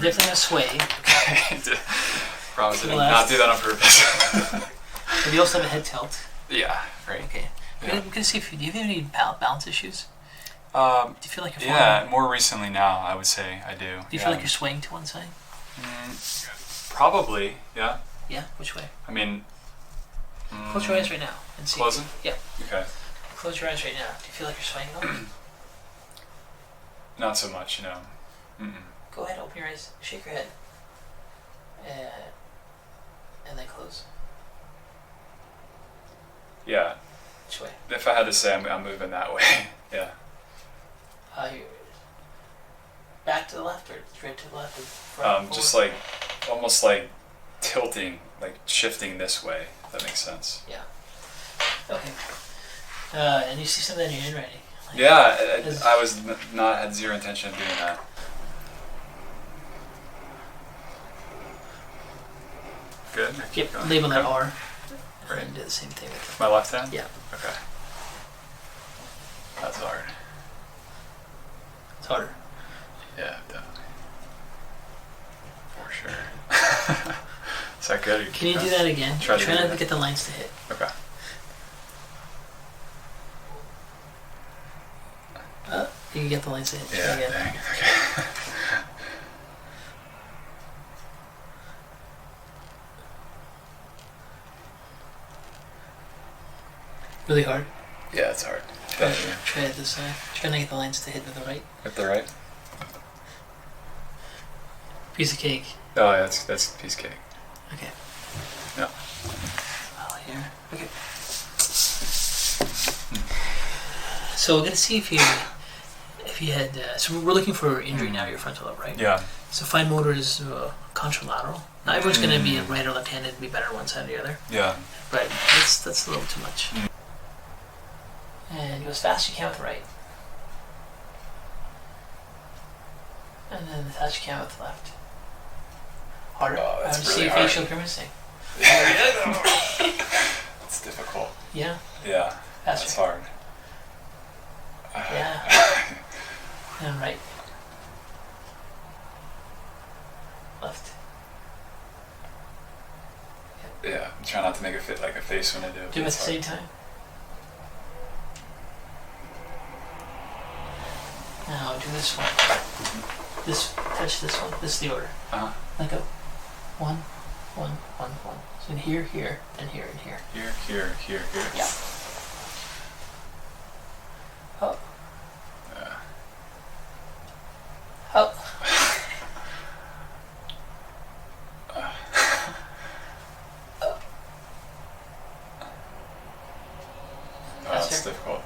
definitely gonna sway. Okay. Promise I did not do that on purpose. But you also have a head tilt. Yeah, right. Okay. Yeah. We're gonna see if do you have any balance issues? Do you feel like you're falling? Yeah, more recently now, I would say I do. Do you feel like you're swaying to one side? Probably, yeah. Yeah, which way? I mean... Close your eyes right now and see. Closing? Yeah. Okay. Close your eyes right now. Do you feel like you're swaying at all? Not so much, no. Go ahead, open your eyes, shake your head. And then close. Yeah. Which way? If I had to say, I'm moving that way. Yeah. Back to the left or straight to the left? Or front, just like, almost like tilting, like shifting this way, if that makes sense. Yeah. Okay. And you see some of that in your handwriting. Like, yeah, I was had zero intention of doing that. Good. Yep, label that R. Right. And do the same thing with My left hand? Yeah. Okay. That's hard. It's harder. Yeah, definitely. For sure. Is that good? Can you do that again? Try not to get the lines to hit. Okay. You can get the lines to hit. Yeah, Again. dang. Okay. Really hard. Yeah, it's hard. Try it this side. Try not to get the lines to hit with the right. With the right? Piece of cake. Oh, yeah, that's a piece of cake. Okay. Yeah. Well, here. Okay. So we're gonna see if you had. So we're looking for injury now. Your frontal lobe, right? Yeah. So fine motor is contralateral. Not everyone's gonna be right or left-handed. It'd be better one side or the other. Yeah. But that's a little too much. And go as fast as you can with the right. And then as fast as you can with the left. Harder. Oh, that's See really your hard. facial grimacing. It's difficult. Yeah. Yeah. Faster. That's hard. Yeah. And right. Left. Yeah. I'm trying not to make it fit like a face when I do it. Do it at the It's same hard. time. Now do this one. Touch this one. This is the order. Let go. 1, 1, 1, 1. So in here, here, and here, and here. Here. Yeah. Up. Up. Oh, that's difficult.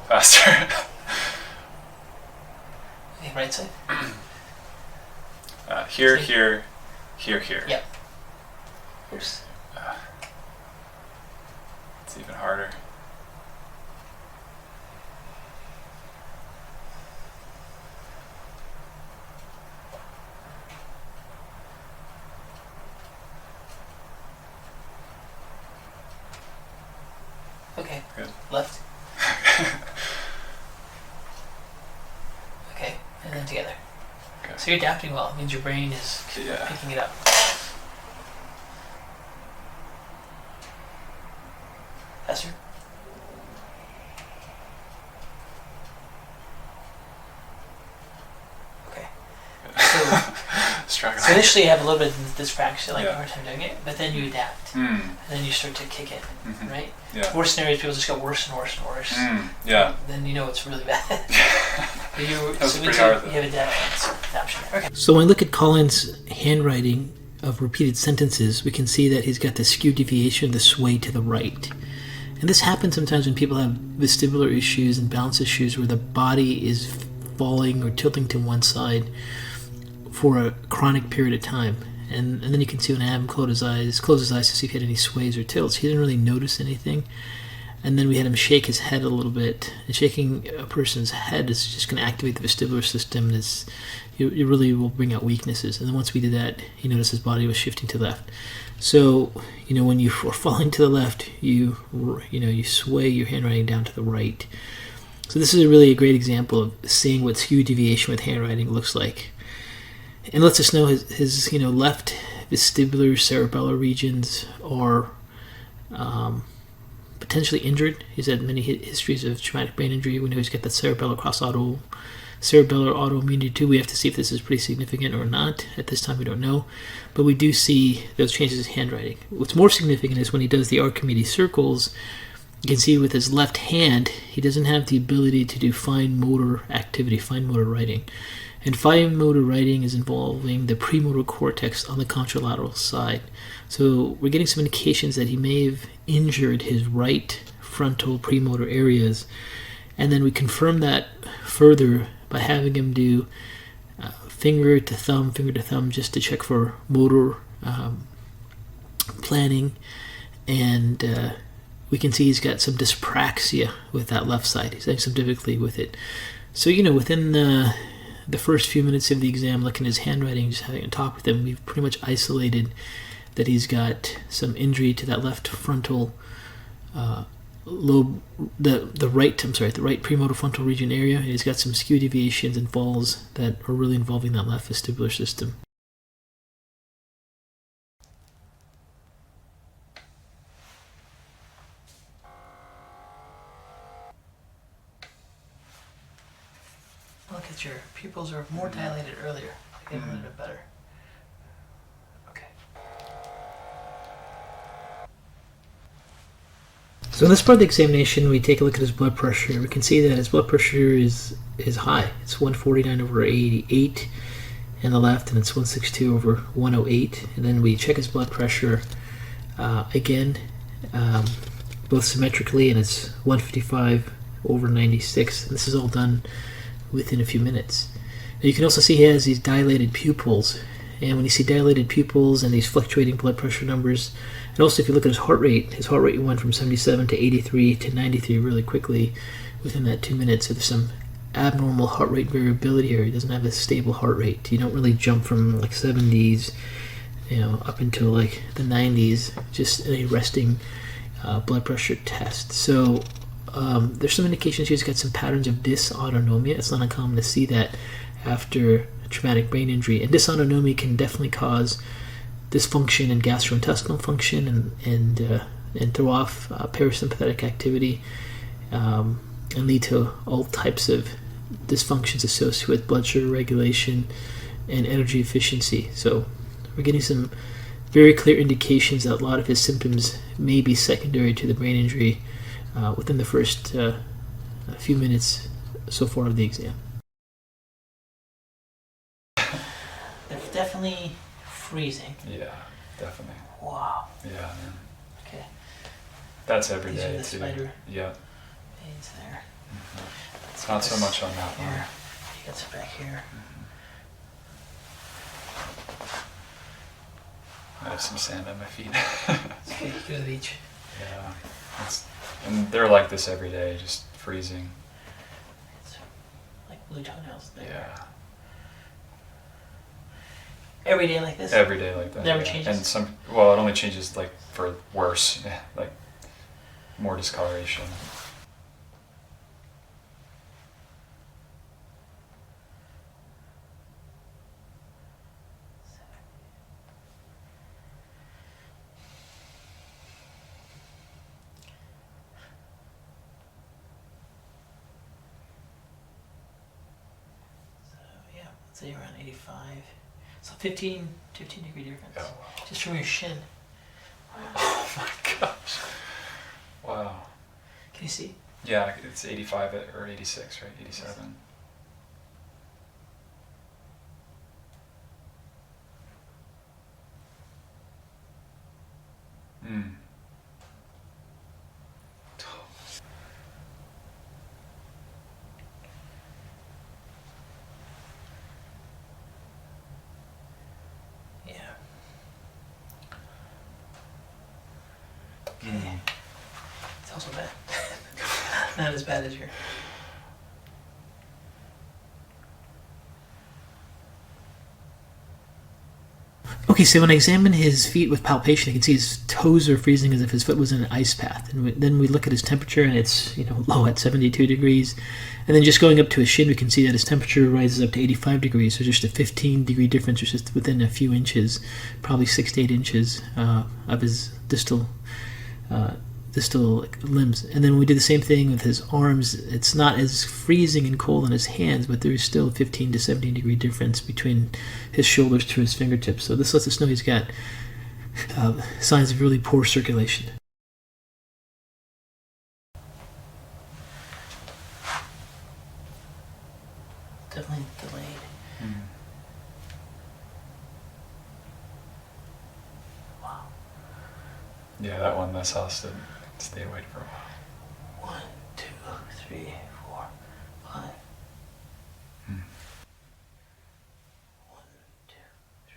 Faster. Okay, right side. Here. Yep. Oops. It's even harder. Okay. Good. Left. Okay, and then together. Okay. So you're adapting well. It means your brain is Yeah. picking it up. Faster. Okay. Struggling. So initially you have a little bit of this practice, like Yeah. a hard time doing it, but then you adapt. Mm. And then you start to kick in, right? Yeah. Worst scenarios, people just get worse and worse and worse. Yeah. Then you know it's really bad. But That's so pretty hard, you have adaptation there. Okay. So when we look at Colin's handwriting of repeated sentences, we can see that he's got the skew deviation, the sway to the right. And this happens sometimes when people have vestibular issues and balance issues where the body is falling or tilting to one side for a chronic period of time. And then you can see when I have him close his eyes to see if he had any sways or tilts. He didn't really notice anything. And then we had him shake his head a little bit. And shaking a person's head is just going to activate the vestibular system. It really will bring out weaknesses. And then once we did that, he noticed his body was shifting to the left. So, when you are falling to the left, you sway your handwriting down to the right. So this is really a great example of seeing what skew deviation with handwriting looks like. and lets us know his left vestibular cerebellar regions are potentially injured. He's had many histories of traumatic brain injury. We know he's got that cerebellar autoimmunity too. We have to see if this is pretty significant or not. At this time, we don't know, but we do see those changes in handwriting. What's more significant is when he does the Archimedes circles. You can see with his left hand, he doesn't have the ability to do fine motor activity, fine motor writing. And fine motor writing is involving the premotor cortex on the contralateral side. So we're getting some indications that he may have injured his right frontal premotor areas. And then we confirm that further by having him do finger to thumb, just to check for motor planning. And we can see he's got some dyspraxia with that left side. He's having some difficulty with it. So, within the first few minutes of the exam, looking at his handwriting, just having a talk with him, we've pretty much isolated that he's got some injury to that left frontal lobe, the right premotor frontal region area. And he's got some skew deviations and falls that are really involving that left vestibular system. Look at your pupils are more dilated earlier. They get a little bit better. Okay. So in this part of the examination, we take a look at his blood pressure. We can see that his blood pressure is high. It's 149/88 in the left, and it's 162/108. And then we check his blood pressure again, both symmetrically, and it's 155/96. And this is all done within a few minutes. Now you can also see he has these dilated pupils, and when you see dilated pupils and these fluctuating blood pressure numbers, and also if you look at his heart rate went from 77 to 83 to 93 really quickly within that 2 minutes. So there's some abnormal heart rate variability here. He doesn't have a stable heart rate. You don't really jump from like 70s up until like the 90s just in a resting blood pressure test. So there's some indications he's got some patterns of dysautonomia. It's not uncommon to see that after traumatic brain injury. And dysautonomia can definitely cause dysfunction in gastrointestinal function and throw off parasympathetic activity and lead to all types of dysfunctions associated with blood sugar regulation and energy efficiency. So we're getting some very clear indications that a lot of his symptoms may be secondary to the brain injury within the first few minutes so far of the exam. They're definitely freezing. Yeah, definitely. Wow. Yeah, man. Okay. That's every These day are the too. spider Yeah. veins there. Mm-hmm. It's not so much on that Here. one. You got some back here. I have some sand on my feet. Okay, you go to the beach. Yeah. And they're like this every day, just freezing. It's like blue toenails there. Yeah. Every day like this? Every day like that. Never yeah. changes? And it only changes like for worse, like more discoloration. Say around 85. So 15 degree difference. Oh, wow. Just from your shin. Oh my gosh. Wow. Can you see? Yeah, it's 85 or 86, right? 87. Mm. Yeah. Mm. It's also bad. Not as bad as your. Okay, so when I examine his feet with palpation, I can see his toes are freezing as if his foot was in an ice path. And then we look at his temperature, and it's low at 72 degrees. And then just going up to his shin, we can see that his temperature rises up to 85 degrees. So just a 15-degree difference, just within a few inches, probably 6 to 8 inches of his distal limbs. And then we do the same thing with his arms. It's not as freezing and cold on his hands, but there's still a 15 to 17 degree difference between his shoulders to his fingertips. So this lets us know he's got signs of really poor circulation. Definitely delayed. Wow. Yeah, that one, this house didn't stay awake for a while. 1, 2, 3, 4, 5. 1, 2, 3,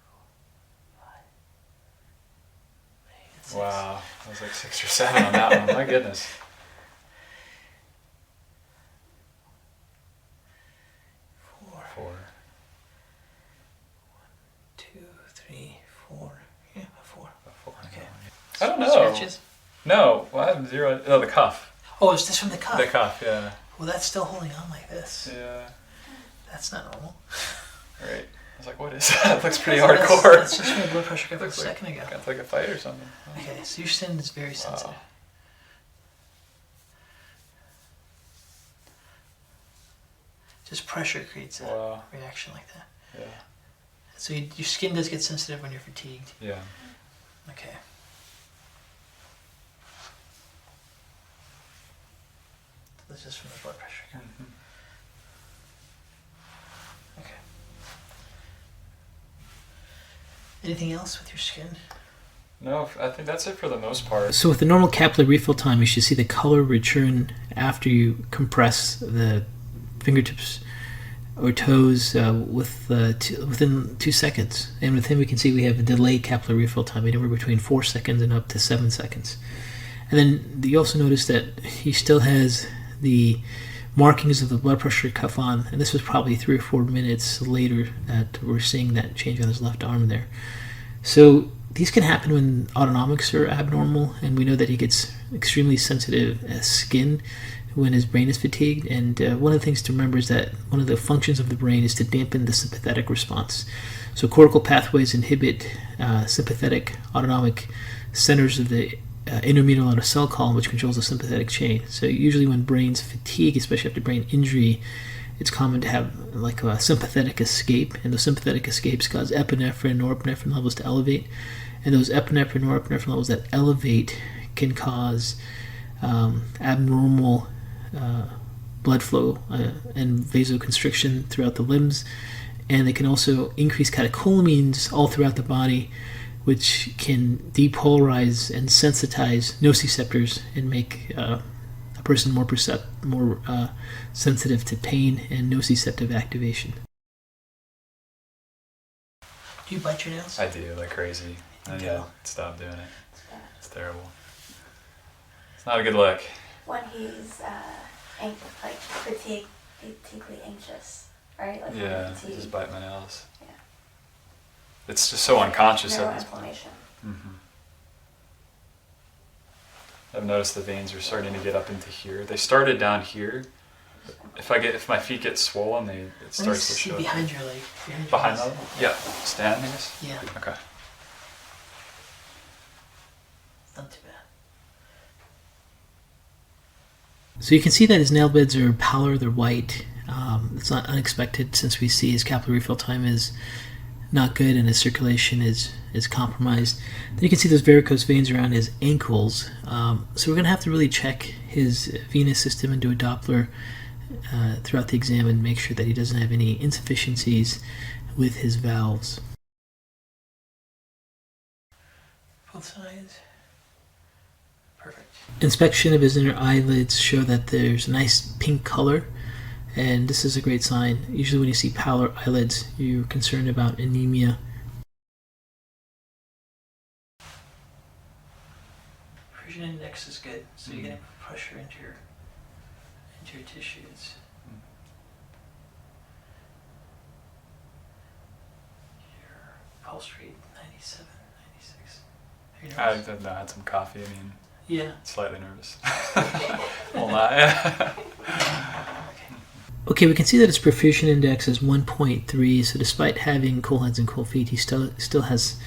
4, 5. Maybe it's 6. Wow, I was like 6 or 7 on that one. My goodness. 4. 4. 2, 3, 4. Yeah, 4. A 4. Okay. I don't know. Scratches? No, well, I have 0. Oh, the cuff. Oh, is this from the cuff? The cuff, yeah. Well, that's still holding on like this. Yeah. That's not normal. Right. I was like, what is that? It looks pretty That's hardcore. just my blood pressure got a Looks like, second ago. got like a fight or something. Okay, so your skin is very sensitive. Just pressure creates a Wow. reaction like that. Yeah. So your skin does get sensitive when you're fatigued. Yeah. Okay. This is from the blood pressure. Mm-hmm. Okay. Anything else with your skin? No, I think that's it for the most part. So with the normal capillary refill time, you should see the color return after you compress the fingertips or toes within 2 seconds. And with him, we can see we have a delayed capillary refill time, anywhere between 4 seconds and up to 7 seconds. And then you also notice that he still has the markings of the blood pressure cuff on, and this was probably 3 or 4 minutes later that we're seeing that change on his left arm there. So these can happen when autonomics are abnormal, and we know that he gets extremely sensitive skin when his brain is fatigued. And one of the things to remember is that one of the functions of the brain is to dampen the sympathetic response. So cortical pathways inhibit sympathetic autonomic centers of the intermedial outer cell column, which controls the sympathetic chain. So usually when brains fatigue, especially after brain injury, it's common to have like a sympathetic escape, and those sympathetic escapes cause epinephrine and norepinephrine levels to elevate. And those epinephrine and norepinephrine levels that elevate can cause abnormal blood flow and vasoconstriction throughout the limbs, and they can also increase catecholamines all throughout the body, which can depolarize and sensitize nociceptors and make a person more sensitive to pain and nociceptive activation. Do you bite your nails? I do, like crazy. I need to stop doing it. It's terrible. It's not a good look. When he's fatiguely anxious, right? Like Yeah, fatigue. just bite my nails. Yeah. It's just so unconscious at this point. Neuroinflammation. Mm-hmm. I've noticed the veins are starting to get up into here. They started down here. If my feet get swollen, it starts to show. Behind your leg. Behind your them? Yeah. Stand, I guess? Yeah. Okay. Not too bad. So you can see that his nail beds are pallor, they're white. It's not unexpected since we see his capillary refill time is not good and his circulation is compromised. Then you can see those varicose veins around his ankles. So we're going to have to really check his venous system and do a Doppler throughout the exam and make sure that he doesn't have any insufficiencies with his valves. Both sides. Perfect. Inspection of his inner eyelids show that there's a nice pink color, and this is a great sign. Usually when you see pallor eyelids, you're concerned about anemia. Pressure index is good, so you're getting pressure into your tissues. Your pulse rate 97, 96. Are you I nervous? had some coffee. I mean, Yeah. slightly nervous. Won't lie. Okay, we can see that his perfusion index is 1.3, so despite having cold hands and cold feet, he still has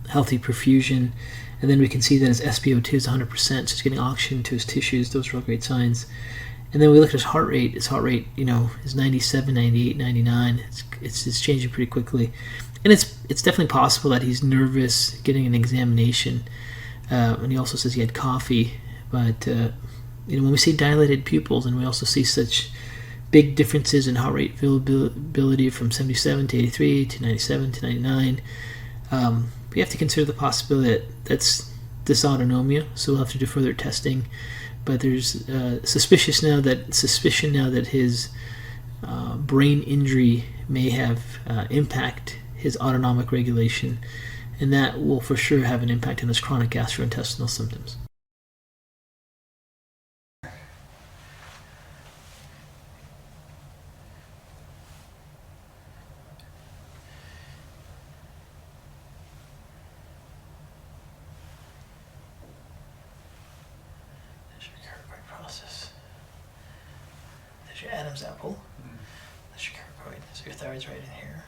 healthy perfusion. And then we can see that his SpO2 is 100%, so he's getting oxygen to his tissues. Those are all great signs. And then we look at his heart rate. His heart rate, is 97, 98, 99. It's changing pretty quickly. And it's definitely possible that he's nervous getting an examination. And he also says he had coffee. But, when we see dilated pupils and we also see such big differences in heart rate variability from 77 to 83 to 97 to 99, we have to consider the possibility that that's dysautonomia, so we'll have to do further testing. But there's suspicion now that his brain injury may have impact his autonomic regulation, and that will for sure have an impact on his chronic gastrointestinal symptoms. There's your Adam's apple. That's your carotid. So your thyroid's right in here.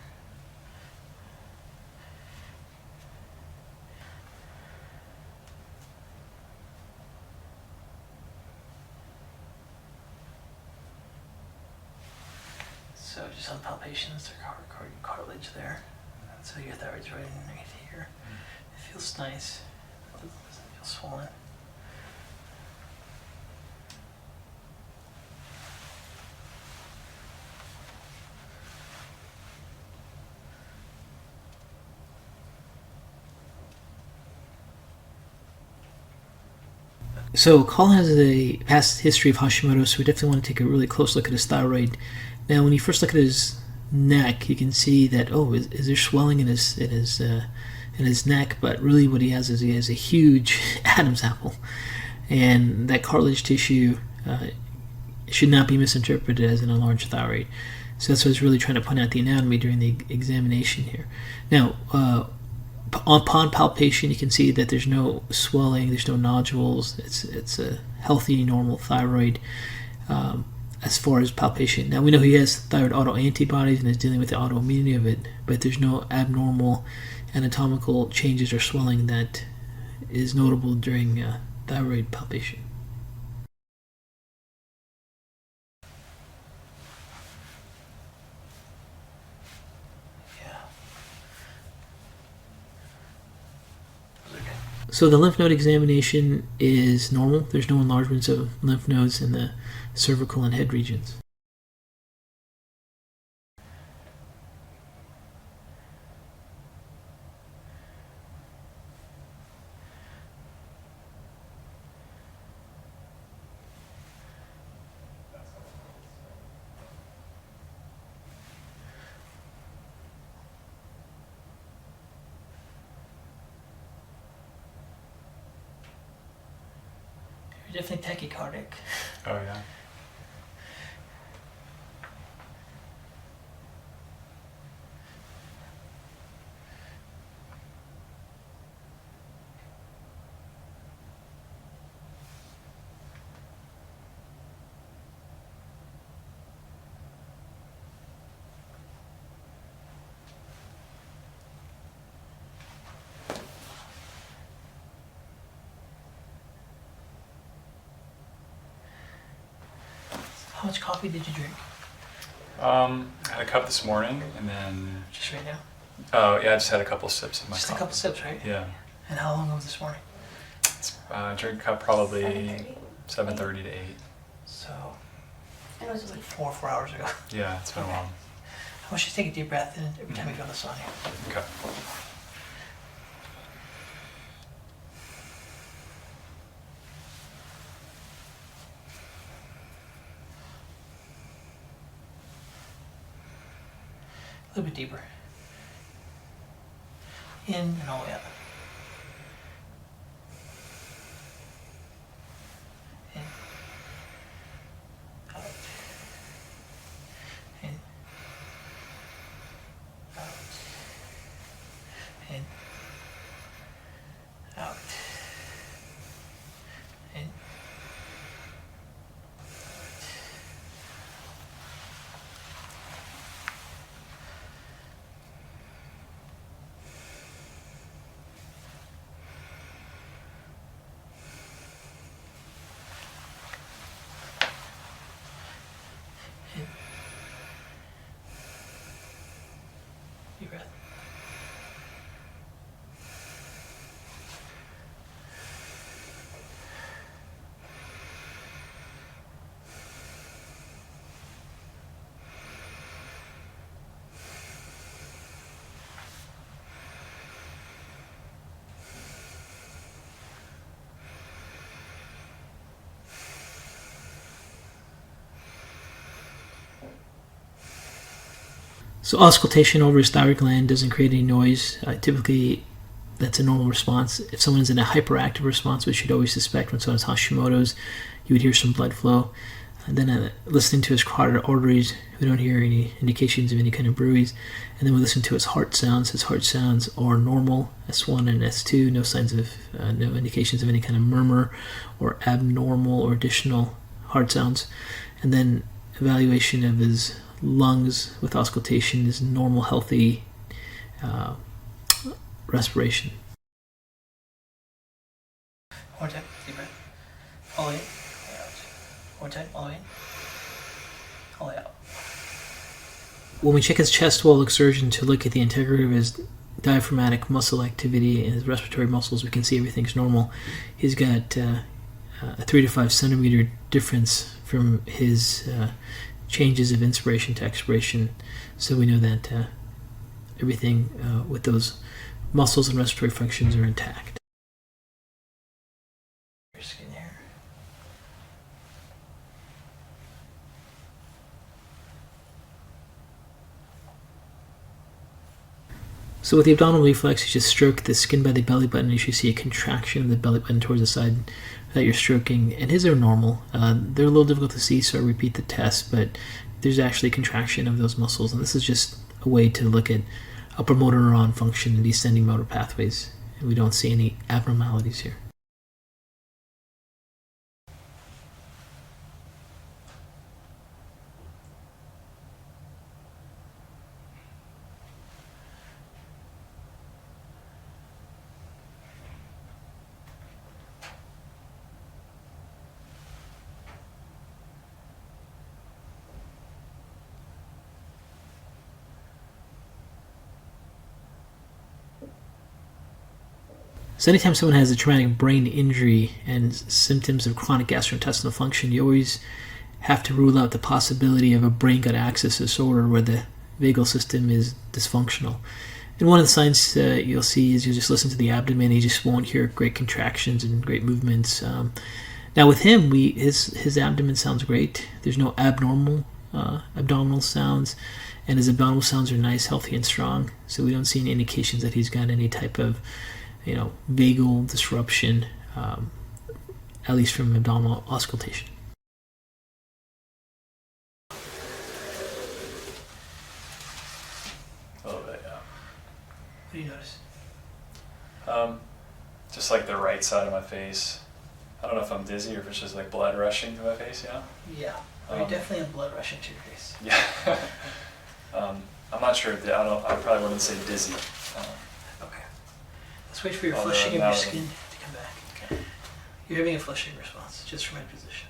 So just on palpations, there's cartilage there. So your thyroid's right underneath here. It feels nice. It doesn't feel swollen. So Colin has a past history of Hashimoto's, so we definitely want to take a really close look at his thyroid. Now, when you first look at his neck, you can see that is there swelling in his neck? But really, what he has is a huge Adam's apple, and that cartilage tissue should not be misinterpreted as an enlarged thyroid. So that's what I was really trying to point out the anatomy during the examination here. Now, upon palpation, you can see that there's no swelling, there's no nodules. It's a healthy, normal thyroid as far as palpation. Now, we know he has thyroid autoantibodies and is dealing with the autoimmunity of it, but there's no abnormal anatomical changes or swelling that is notable during thyroid palpation. So the lymph node examination is normal. There's no enlargements of lymph nodes in the cervical and head regions. You're definitely tachycardic. Oh yeah. How much coffee did you drink? I had a cup this morning, and then Just right now? oh yeah, I just had a couple sips of my Just coffee. a couple sips, right? Yeah, And how long was this morning? I drank a cup probably 7:30. 7:30 to 8. So It was it's like like 4 hours ago. Yeah, it's been a while. I want you to take a deep breath in every time you feel this on you. Okay. A little bit deeper. In and all the way up. In. Out. In. Out. Deep breath. So auscultation over his thyroid gland doesn't create any noise. Typically, that's a normal response. If someone is in a hyperactive response, which you'd always suspect when someone's Hashimoto's, you would hear some blood flow. And then listening to his carotid arteries, we don't hear any indications of any kind of bruise. And then we listen to his heart sounds. His heart sounds are normal, S1 and S2, no signs of, no indications of any kind of murmur or abnormal or additional heart sounds. And then evaluation of his lungs with auscultation is normal, healthy respiration. One more time, deep breath. All in, out. One more time, all in, all out. When we check his chest wall exertion to look at the integrity of his diaphragmatic muscle activity and his respiratory muscles, we can see everything's normal. He's got a 3 to 5 centimeter difference from his changes of inspiration to expiration, so we know that everything with those muscles and respiratory functions are intact. Your skin here. So with the abdominal reflex, you just stroke the skin by the belly button. You should see a contraction of the belly button towards the side that you're stroking, and his are normal. They're a little difficult to see, so I repeat the test, but there's actually contraction of those muscles, and this is just a way to look at upper motor neuron function and descending motor pathways, and we don't see any abnormalities here. So anytime someone has a traumatic brain injury and symptoms of chronic gastrointestinal function, you always have to rule out the possibility of a brain gut axis disorder where the vagal system is dysfunctional. And one of the signs you'll see is you'll just listen to the abdomen, you just won't hear great contractions and great movements. Now with him, his abdomen sounds great. There's no abnormal abdominal sounds, and his abdominal sounds are nice, healthy, and strong. So we don't see any indications that he's got any type of vagal disruption, at least from abdominal auscultation. A little bit, yeah. What do you notice? Just like the right side of my face. I don't know if I'm dizzy or if it's just like blood rushing to my face, Yeah, you're definitely a blood rushing to your face. Yeah. I'm not sure. I probably wouldn't say dizzy. Okay. Let's wait for your Although flushing of now your that- skin to come back. Okay. You're having a flushing response just from my position.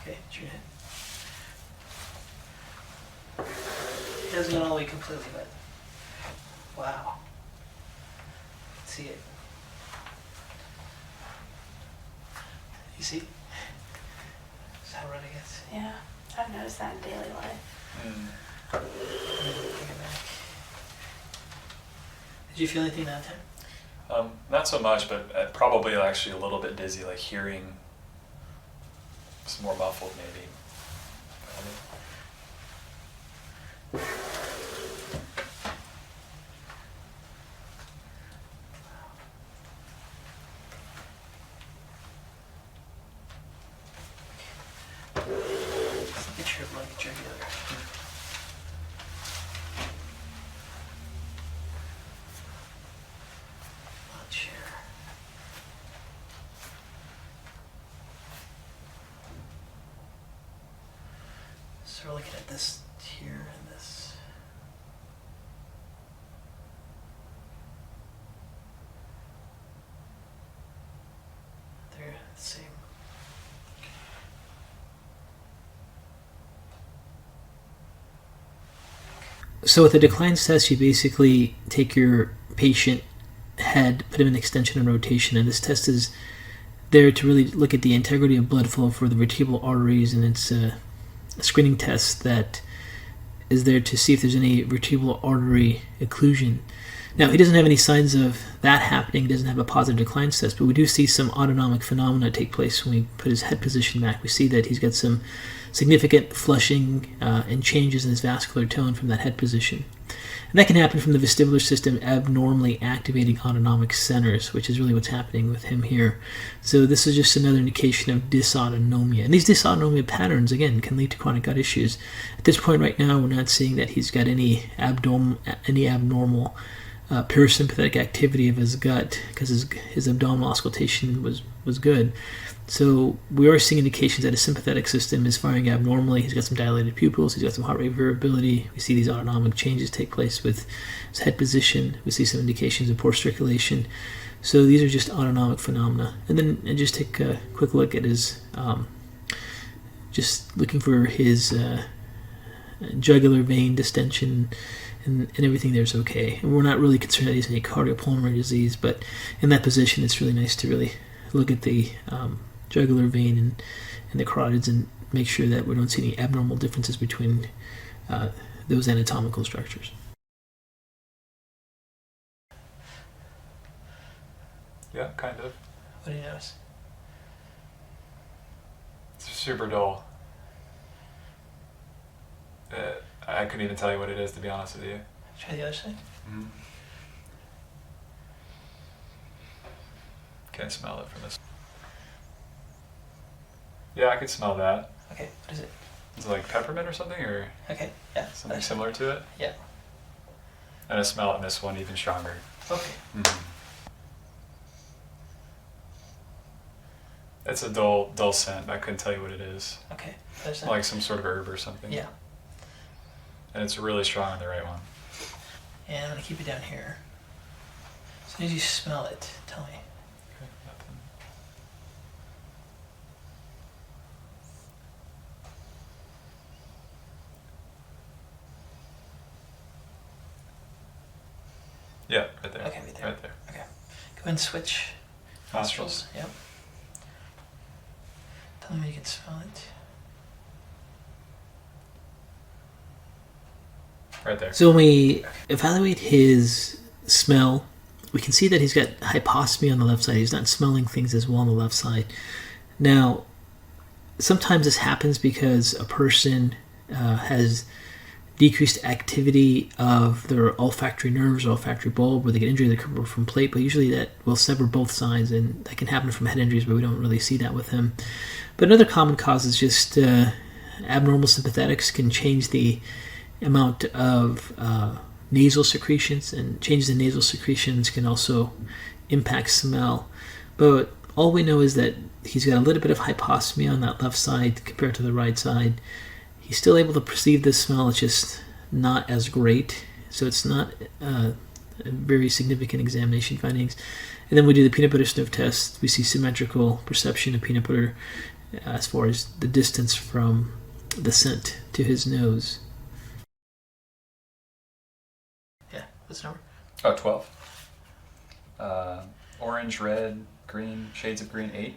Okay, it's your head. It hasn't gone all the way completely, but wow. See it. You see? Is that right, I guess? Yeah, I've noticed that in daily life. Take it back. Did you feel anything that time? Not so much, but probably actually a little bit dizzy, like hearing some more muffled maybe. Get your luggage together. Not sure. So we're looking at this here and this. So with the declines test, you basically take your patient head, put him in extension and rotation, and this test is there to really look at the integrity of blood flow for the vertebral arteries, and it's a screening test that is there to see if there's any vertebral artery occlusion. Now, he doesn't have any signs of that happening. He doesn't have a positive declines test, but we do see some autonomic phenomena take place when we put his head position back. We see that he's got some significant flushing and changes in his vascular tone from that head position. And that can happen from the vestibular system abnormally activating autonomic centers, which is really what's happening with him here. So this is just another indication of dysautonomia. And these dysautonomia patterns, again, can lead to chronic gut issues. At this point right now, we're not seeing that he's got any abnormal parasympathetic activity of his gut, because his abdominal auscultation was good. So we are seeing indications that his sympathetic system is firing abnormally. He's got some dilated pupils. He's got some heart rate variability. We see these autonomic changes take place with his head position. We see some indications of poor circulation. So these are just autonomic phenomena. And then just take a quick look at his, just looking for his jugular vein distension, and everything there's okay. And we're not really concerned that he has any cardiopulmonary disease, but in that position, it's really nice to really look at the jugular vein and the carotids and make sure that we don't see any abnormal differences between those anatomical structures. Yeah, kind of. What do you notice? It's super dull. I couldn't even tell you what it is, to be honest with you. Try the other side. Mm-hmm. Can't smell it from this. Yeah, I could smell that. Okay, what is it? Is it like peppermint or something, or Okay, yeah. something similar to it? Yeah. And I smell it in this one even stronger. Okay. Mm-hmm. It's a dull scent. I couldn't tell you what it is. Okay. Other side. Like some sort of herb or something. Yeah. And it's really strong on the right one. And I'm gonna keep it down here. As soon as you smell it, tell me. Okay, nothing. Yeah, right there. Okay, right there. Right there. Okay. Go ahead and switch Nostrils. Yep. Tell me when you can smell it. Right there. So when we evaluate his smell, we can see that he's got hyposmia on the left side. He's not smelling things as well on the left side. Now, sometimes this happens because a person has decreased activity of their olfactory nerves or olfactory bulb, where they get injury that come from plate, but usually that will sever both sides, and that can happen from head injuries, but we don't really see that with him. But another common cause is just abnormal sympathetics can change the amount of nasal secretions, and changes in nasal secretions can also impact smell. But all we know is that he's got a little bit of hyposmia on that left side compared to the right side. He's still able to perceive the smell, it's just not as great. So it's not very significant examination findings. And then we do the peanut butter sniff test. We see symmetrical perception of peanut butter as far as the distance from the scent to his nose. Yeah, what's the number? Oh, 12. Orange, red, green, shades of green, 8.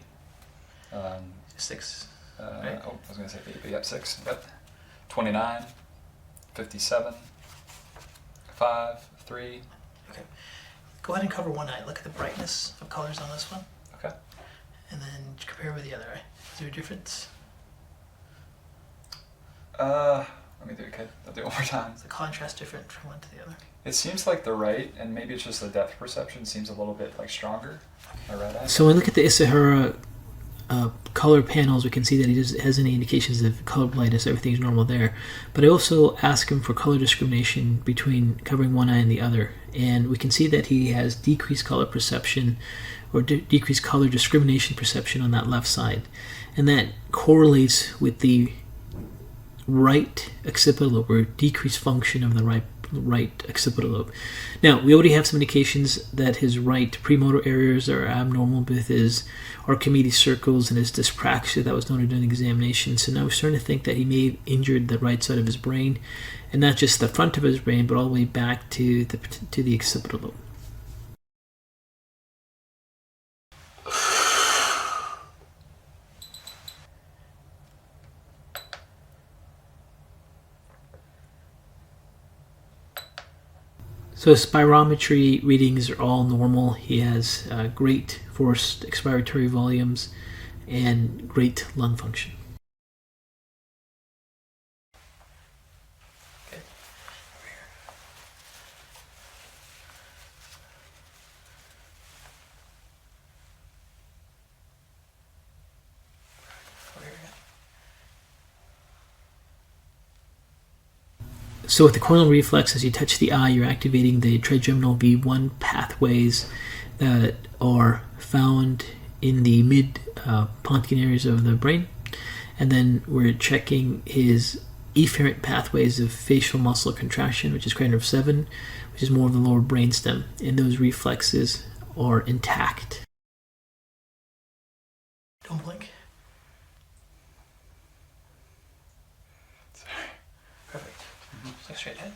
6. Right. Oh, I was going to say 8, but yep, 6. Yep. 29, 57, 5, 3. Okay. Go ahead and cover one eye. Look at the brightness of colors on this one. Okay. And then compare with the other eye. Is there a difference? Let me do it, kid. I'll do it one more time. Is the contrast different from one to the other? It seems like the right, and maybe it's just the depth perception seems a little bit like stronger. My right eye. So when we look at the Isahara color panels, we can see that he has any indications of color blindness. Everything's normal there. But I also ask him for color discrimination between covering one eye and the other. And we can see that he has decreased color perception or decreased color discrimination perception on that left side. And that correlates with the right occipital lobe, or decreased function of the right right occipital lobe. Now, we already have some indications that his right premotor areas are abnormal with his Archimedes circles and his dyspraxia that was noted during the examination. So now we're starting to think that he may have injured the right side of his brain, and not just the front of his brain, but all the way back to the occipital lobe. So spirometry readings are all normal. He has great forced expiratory volumes and great lung function. Okay. Over here. Over here. So with the coronal reflex, as you touch the eye, you're activating the trigeminal V1 pathways that are found in the mid-Pontine areas of the brain. And then we're checking his efferent pathways of facial muscle contraction, which is cranial nerve 7, which is more of the lower brainstem. And those reflexes are intact. Don't blink. Perfect. Look straight ahead.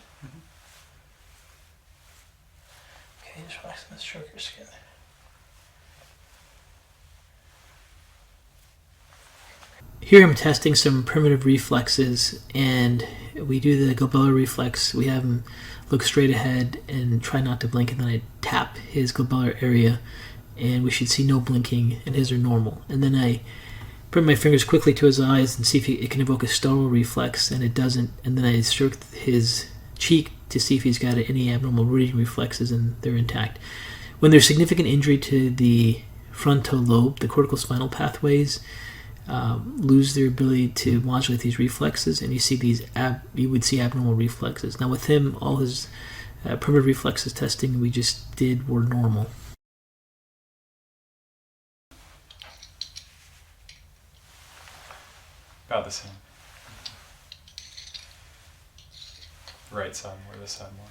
Okay, just relax and stroke your skin. Here I'm testing some primitive reflexes, and we do the glabellar reflex. We have him look straight ahead and try not to blink, and then I tap his glabellar area, and we should see no blinking, and his are normal. And then I put my fingers quickly to his eyes and see if it can evoke a startle reflex, and it doesn't. And then I stroke his cheek to see if he's got any abnormal reading reflexes, and they're intact. When there's significant injury to the frontal lobe, the cortical spinal pathways lose their ability to modulate these reflexes, and you see you would see abnormal reflexes. Now with him, all his primitive reflexes testing we just did were normal. About the same. Right side more, this side more.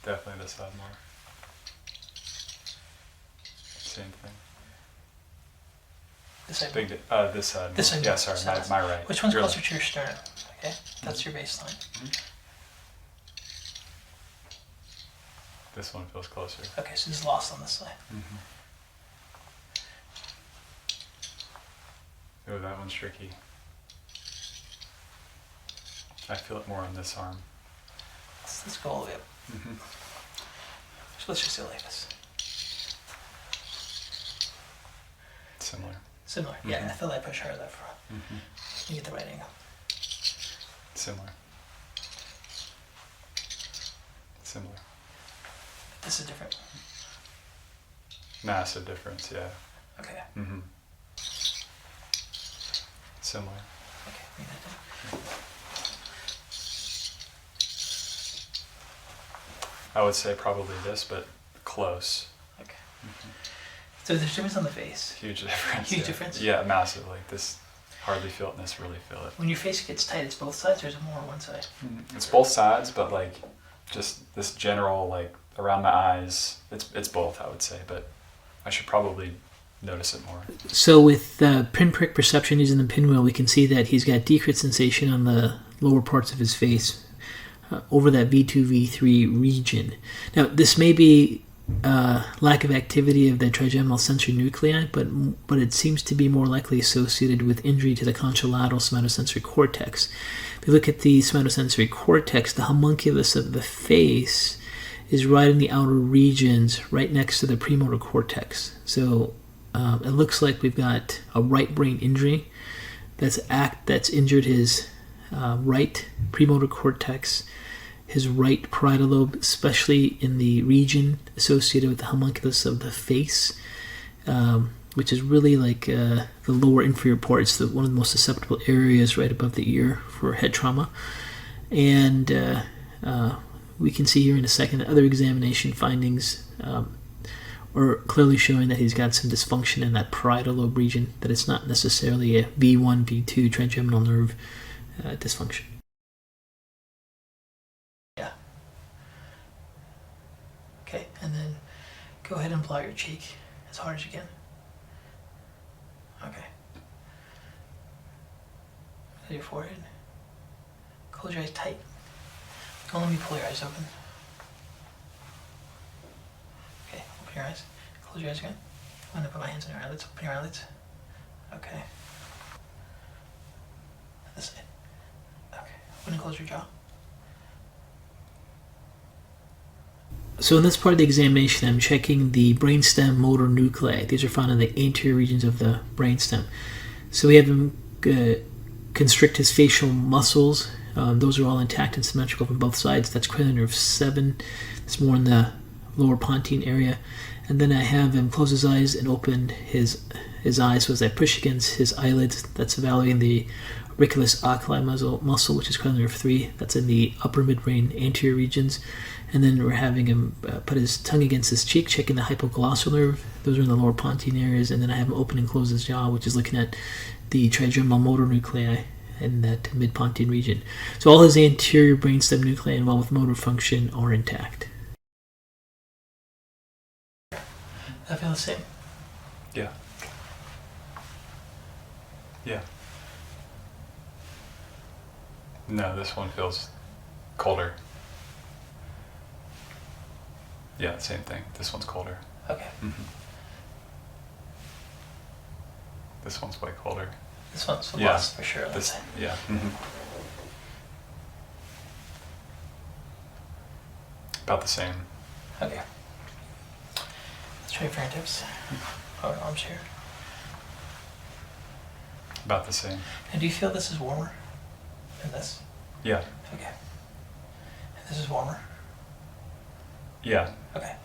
Definitely this side more. Same thing. This side. This side. This side. Yeah, sorry, my right. Which one's Your closer left. to your sternum? Okay, that's your baseline. This one feels closer. Okay, so it's lost on this side. Oh, that one's tricky. I feel it more on this arm. Let's go all the way up. So let's just go like this. Similar. Similar. Yeah, I feel like I push hard that front. You get the right angle. Similar. Similar. This is different. Massive difference, yeah. Okay. Similar. Okay, bring that down. I would say probably this, but close. Okay. So there's a difference on the face. Huge difference. Huge yeah. difference? Yeah, massive. Like this, hardly feel it, and this really feel it. When your face gets tight, it's both sides, or is it more on one side? It's both sides, but like just this general like around my eyes. It's both, I would say, but I should probably notice it more. So with pinprick perception using the pinwheel, we can see that he's got decreased sensation on the lower parts of his face over that V2, V3 region. Now, this may be lack of activity of the trigeminal sensory nuclei, but it seems to be more likely associated with injury to the contralateral somatosensory cortex. If you look at the somatosensory cortex, the homunculus of the face is right in the outer regions, right next to the premotor cortex. So it looks like we've got a right brain injury that's injured his right premotor cortex, his right parietal lobe, especially in the region associated with the homunculus of the face, which is really like the lower inferior part. It's one of the most susceptible areas right above the ear for head trauma. And we can see here in a second that other examination findings are clearly showing that he's got some dysfunction in that parietal lobe region, that it's not necessarily a V1, V2 trigeminal nerve dysfunction. Okay, and then go ahead and blow out your cheek as hard as you can. Okay. Go to your forehead. Close your eyes tight. Don't let me pull your eyes open. Okay, open your eyes. Close your eyes again. I'm gonna put my hands on your eyelids. Open your eyelids. Okay. This side. Okay. Open and close your jaw. So in this part of the examination, I'm checking the brainstem motor nuclei. These are found in the anterior regions of the brainstem. So we have him constrict his facial muscles. Those are all intact and symmetrical from both sides. That's cranial nerve 7. It's more in the lower pontine area. And then I have him close his eyes and open his eyes. So as I push against his eyelids, that's evaluating the auriculus oculi muscle, which is cranial nerve 3. That's in the upper midbrain anterior regions. And then we're having him put his tongue against his cheek, checking the hypoglossal nerve. Those are in the lower pontine areas. And then I have him open and close his jaw, which is looking at the trigeminal motor nuclei in that mid-pontine region. So all his anterior brainstem nuclei involved with motor function are intact. I feel the same. Yeah. Yeah. No, this one feels colder. Yeah, same thing. This one's colder. Okay. Mm-hmm. This one's way colder. This one's the Yeah. less for sure. This, Let's say. yeah. Mm-hmm. About the same. Okay. Let's try your fingertips. Our arms here. About the same. And do you feel this is warmer than this? Yeah. Okay. And this is warmer? Yeah. Okay.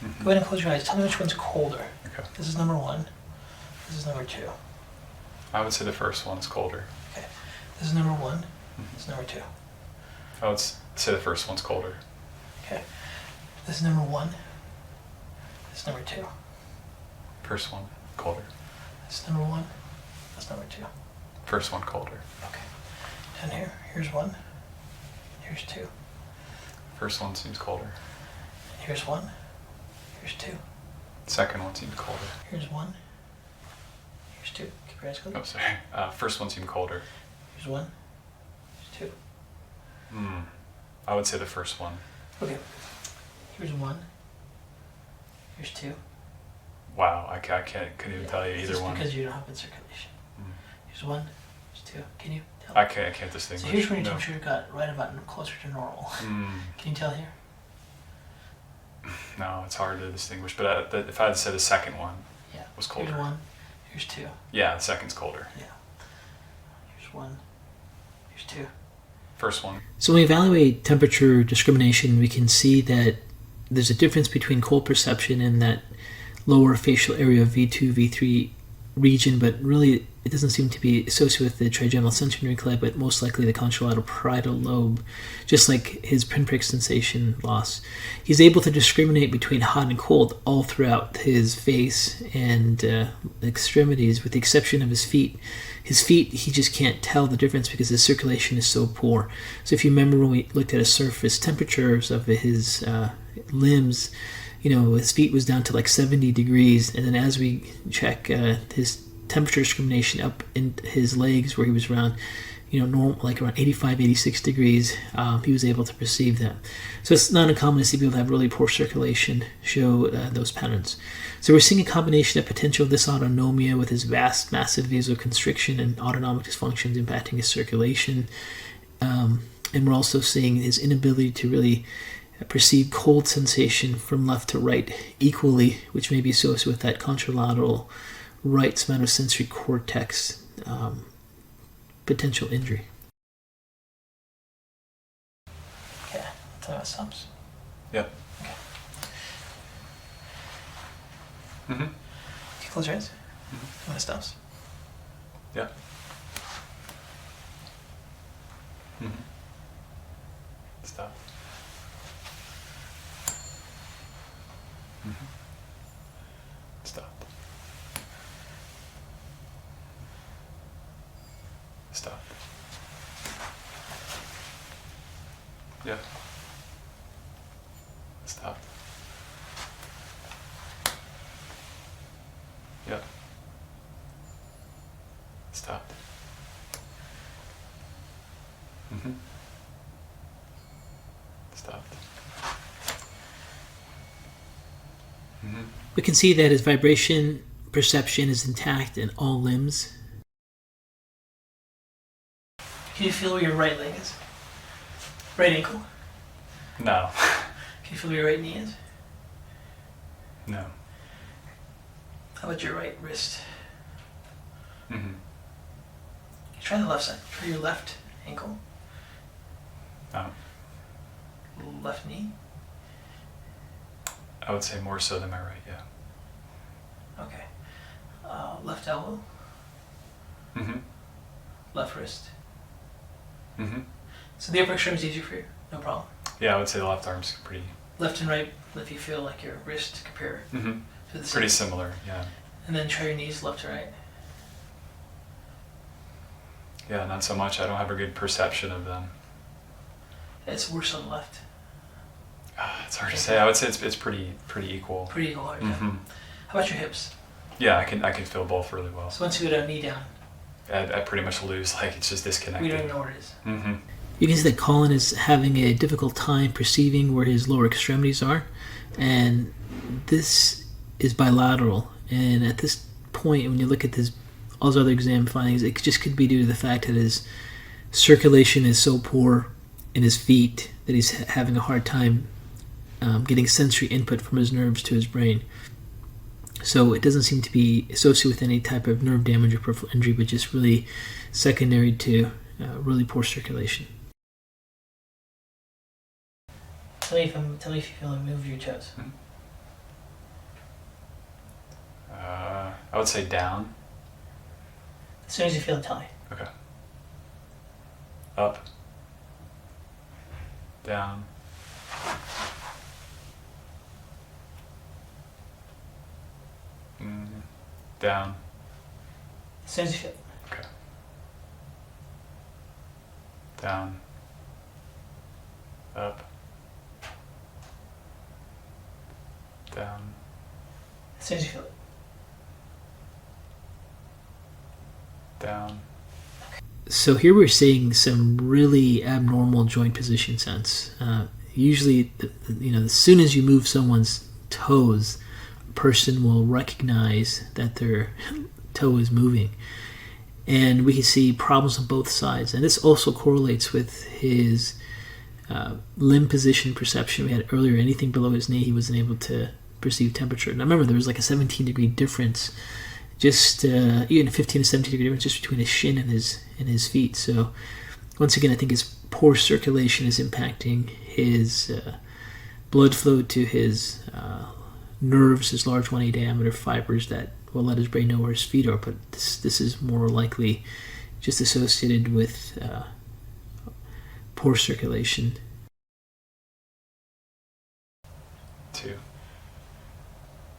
Mm-hmm. Go ahead and close your eyes. Tell me which one's colder. Okay. This is number 1. This is number 2. I would say the first one's colder. Okay. This is number 1. Mm-hmm. This is number 2. I would say the first one's colder. Okay. This is number 1. This is number 2. First one, colder. This is number 1. That's number 2. First one, colder. Okay. Down here. Here's 1. Here's 2. First one seems colder. Here's 1. Here's 2. Second one seems colder. Here's 1. Here's 2. Keep your eyes closed. Oh, sorry. First one seemed colder. Here's 1. Here's 2. I would say the first one. Okay. Here's 1. Here's 2. Couldn't even tell you either Just one. because you don't have good circulation. Here's 1. Here's 2. Can you tell? I can't distinguish. So here's where your No. temperature got right about closer to normal. Can you tell here? No, it's hard to distinguish. But if I had said the second one Yeah. was colder. Here's 1. Here's 2. Yeah, the second's colder. Yeah. Here's 1. Here's 2. First one. So when we evaluate temperature discrimination, we can see that there's a difference between cold perception in that lower facial area of V2, V3 region, but really it doesn't seem to be associated with the trigeminal sensory nuclei, but most likely the contralateral parietal lobe, just like his pinprick sensation loss. He's able to discriminate between hot and cold all throughout his face and extremities, with the exception of his feet. His feet, he just can't tell the difference because his circulation is so poor. So if you remember when we looked at a surface temperatures of his limbs, his feet was down to like 70 degrees, and then as we check his temperature discrimination up in his legs, where he was around, normal, like around 85, 86 degrees, he was able to perceive that. So it's not uncommon to see people that have really poor circulation show those patterns. So we're seeing a combination of potential dysautonomia with his massive vasoconstriction and autonomic dysfunctions impacting his circulation, and we're also seeing his inability to really perceive cold sensation from left to right equally, which may be associated with that contralateral right somatosensory cortex potential injury. Okay. Tell me what stops. Yeah. Okay. Mm-hmm. Can you close your eyes? Mm-hmm. Tell me when it stops. Yeah. Mm-hmm. Stop. Mm-hmm. Stop. Stop. Yeah. Stop. Yep. Stopped. Stopped. We can see that his vibration perception is intact in all limbs. Can you feel where your right leg is? Right ankle? No. Can you feel where your right knee is? No. How about your right wrist? Mm-hmm. Try the left side. Try your left ankle. No. Left knee. I would say more so than my right, yeah. Okay. Left elbow. Mm-hmm. Left wrist. Mm-hmm. So the upper extremity is easier for you. No problem. Yeah, I would say the left arm's pretty... Left and right, if you feel like your wrist compare Mm-hmm. to the Pretty same. similar, yeah. And then try your knees left to right. Yeah, not so much. I don't have a good perception of them. It's worse on the left. It's hard to say. I would say it's pretty equal. Pretty equal hard. Mm-hmm. How about your hips? Yeah, I can feel both really well. So once you go down, knee down, I pretty much lose, like it's just disconnected. we don't even know where it is. Mm-hmm. You can see that Colin is having a difficult time perceiving where his lower extremities are, and this is bilateral. And at this point, when you look at all his other exam findings, it just could be due to the fact that his circulation is so poor in his feet that he's having a hard time getting sensory input from his nerves to his brain. So it doesn't seem to be associated with any type of nerve damage or peripheral injury, but just really secondary to really poor circulation. Tell me if you feel him move your toes. I would say down. As soon as you feel it, tell me. Okay. Up. Down. Down. As soon as you feel it. Okay. Down. Up. Down. As soon as you feel it. Down. So here we're seeing some really abnormal joint position sense. Usually, as soon as you move someone's toes, a person will recognize that their toe is moving. And we can see problems on both sides. And this also correlates with his limb position perception we had earlier. Anything below his knee, he wasn't able to perceive temperature. And I remember there was like a 17-degree difference, just even a 15 to 17 degree difference just between his shin and his feet. So once again, I think his poor circulation is impacting his blood flow to his nerves, his large 1A diameter fibers that will let his brain know where his feet are. But this is more likely just associated with poor circulation. 2.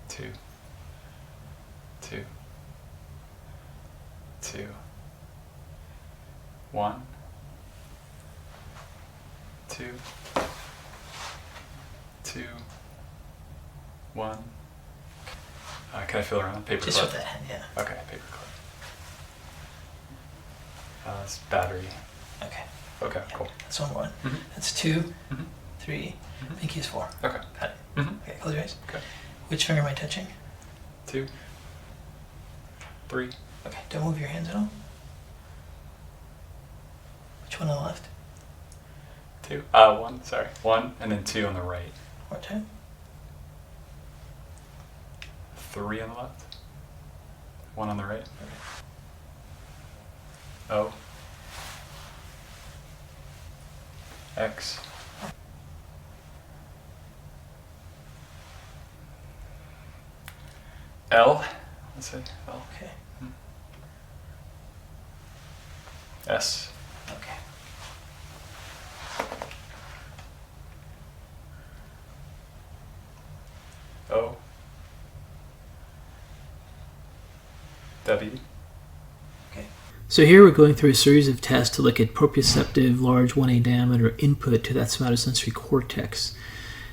2. 2. 2. 1. 2. 2. 1. Can I feel around? Paper Just clip. with that hand, yeah. Okay, paper clip. It's battery. Okay. Okay, cool. That's 1. Mhm. That's 2, Mhm. 3, pinky is 4. Okay. Got it. Mm-hmm. Okay, close your eyes. Okay. Which finger am I touching? 2. 3. Okay, don't move your hands at all. Which one on the left? 2. 1. Sorry. 1 and then 2 on the right. More time. 3 on the left. 1 on the right. O. X. L. Let's see. L. Okay. S. Okay. O. W. So here we're going through a series of tests to look at proprioceptive large 1A diameter input to that somatosensory cortex.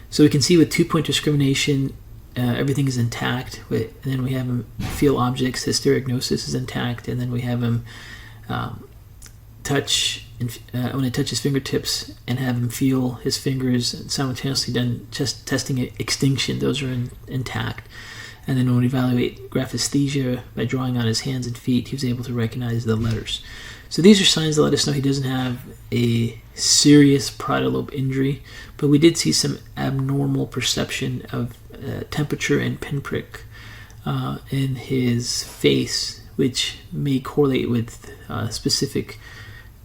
So we can see with 2-point discrimination, everything is intact. And then we have him feel objects. His stereognosis is intact. And then we have him touch, when I touch his fingertips and have him feel his fingers, and simultaneously done just testing extinction. Those are intact. And then when we evaluate graphesthesia by drawing on his hands and feet, he was able to recognize the letters. So these are signs that let us know he doesn't have a serious parietal lobe injury, but we did see some abnormal perception of temperature and pinprick in his face, which may correlate with specific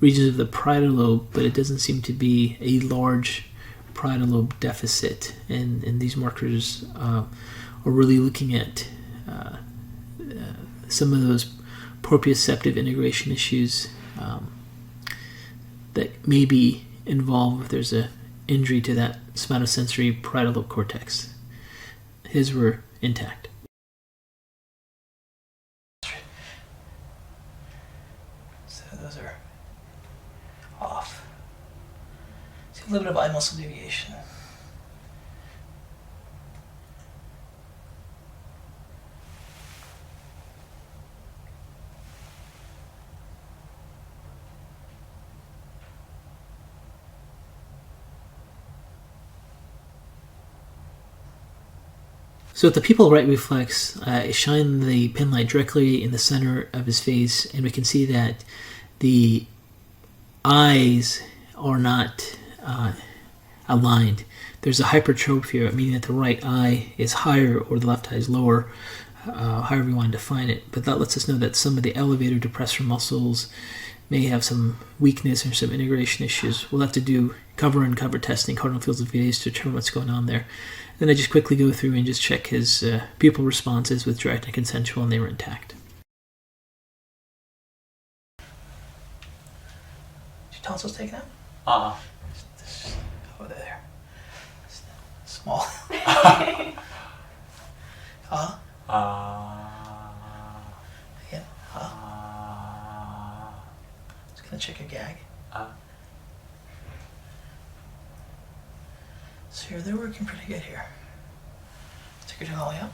regions of the parietal lobe, but it doesn't seem to be a large parietal lobe deficit. And these markers are really looking at some of those proprioceptive integration issues that may be involved if there's an injury to that somatosensory parietal lobe cortex. His were intact. So those are off. See a little bit of eye muscle deviation. So with the pupil right reflex, I shine the pen light directly in the center of his face, and we can see that the eyes are not aligned. There's a hypertrophy, meaning that the right eye is higher or the left eye is lower, however you want to define it. But that lets us know that some of the elevator depressor muscles may have some weakness or some integration issues. We'll have to do cover testing, cardinal fields of gaze, to determine what's going on there. Then I just quickly go through and just check his pupil responses with direct and consensual, and they were intact. Did your tonsils taken out? This over there. Small. Again. Just gonna check your gag. So they're working pretty good here. Stick your tongue all the way up.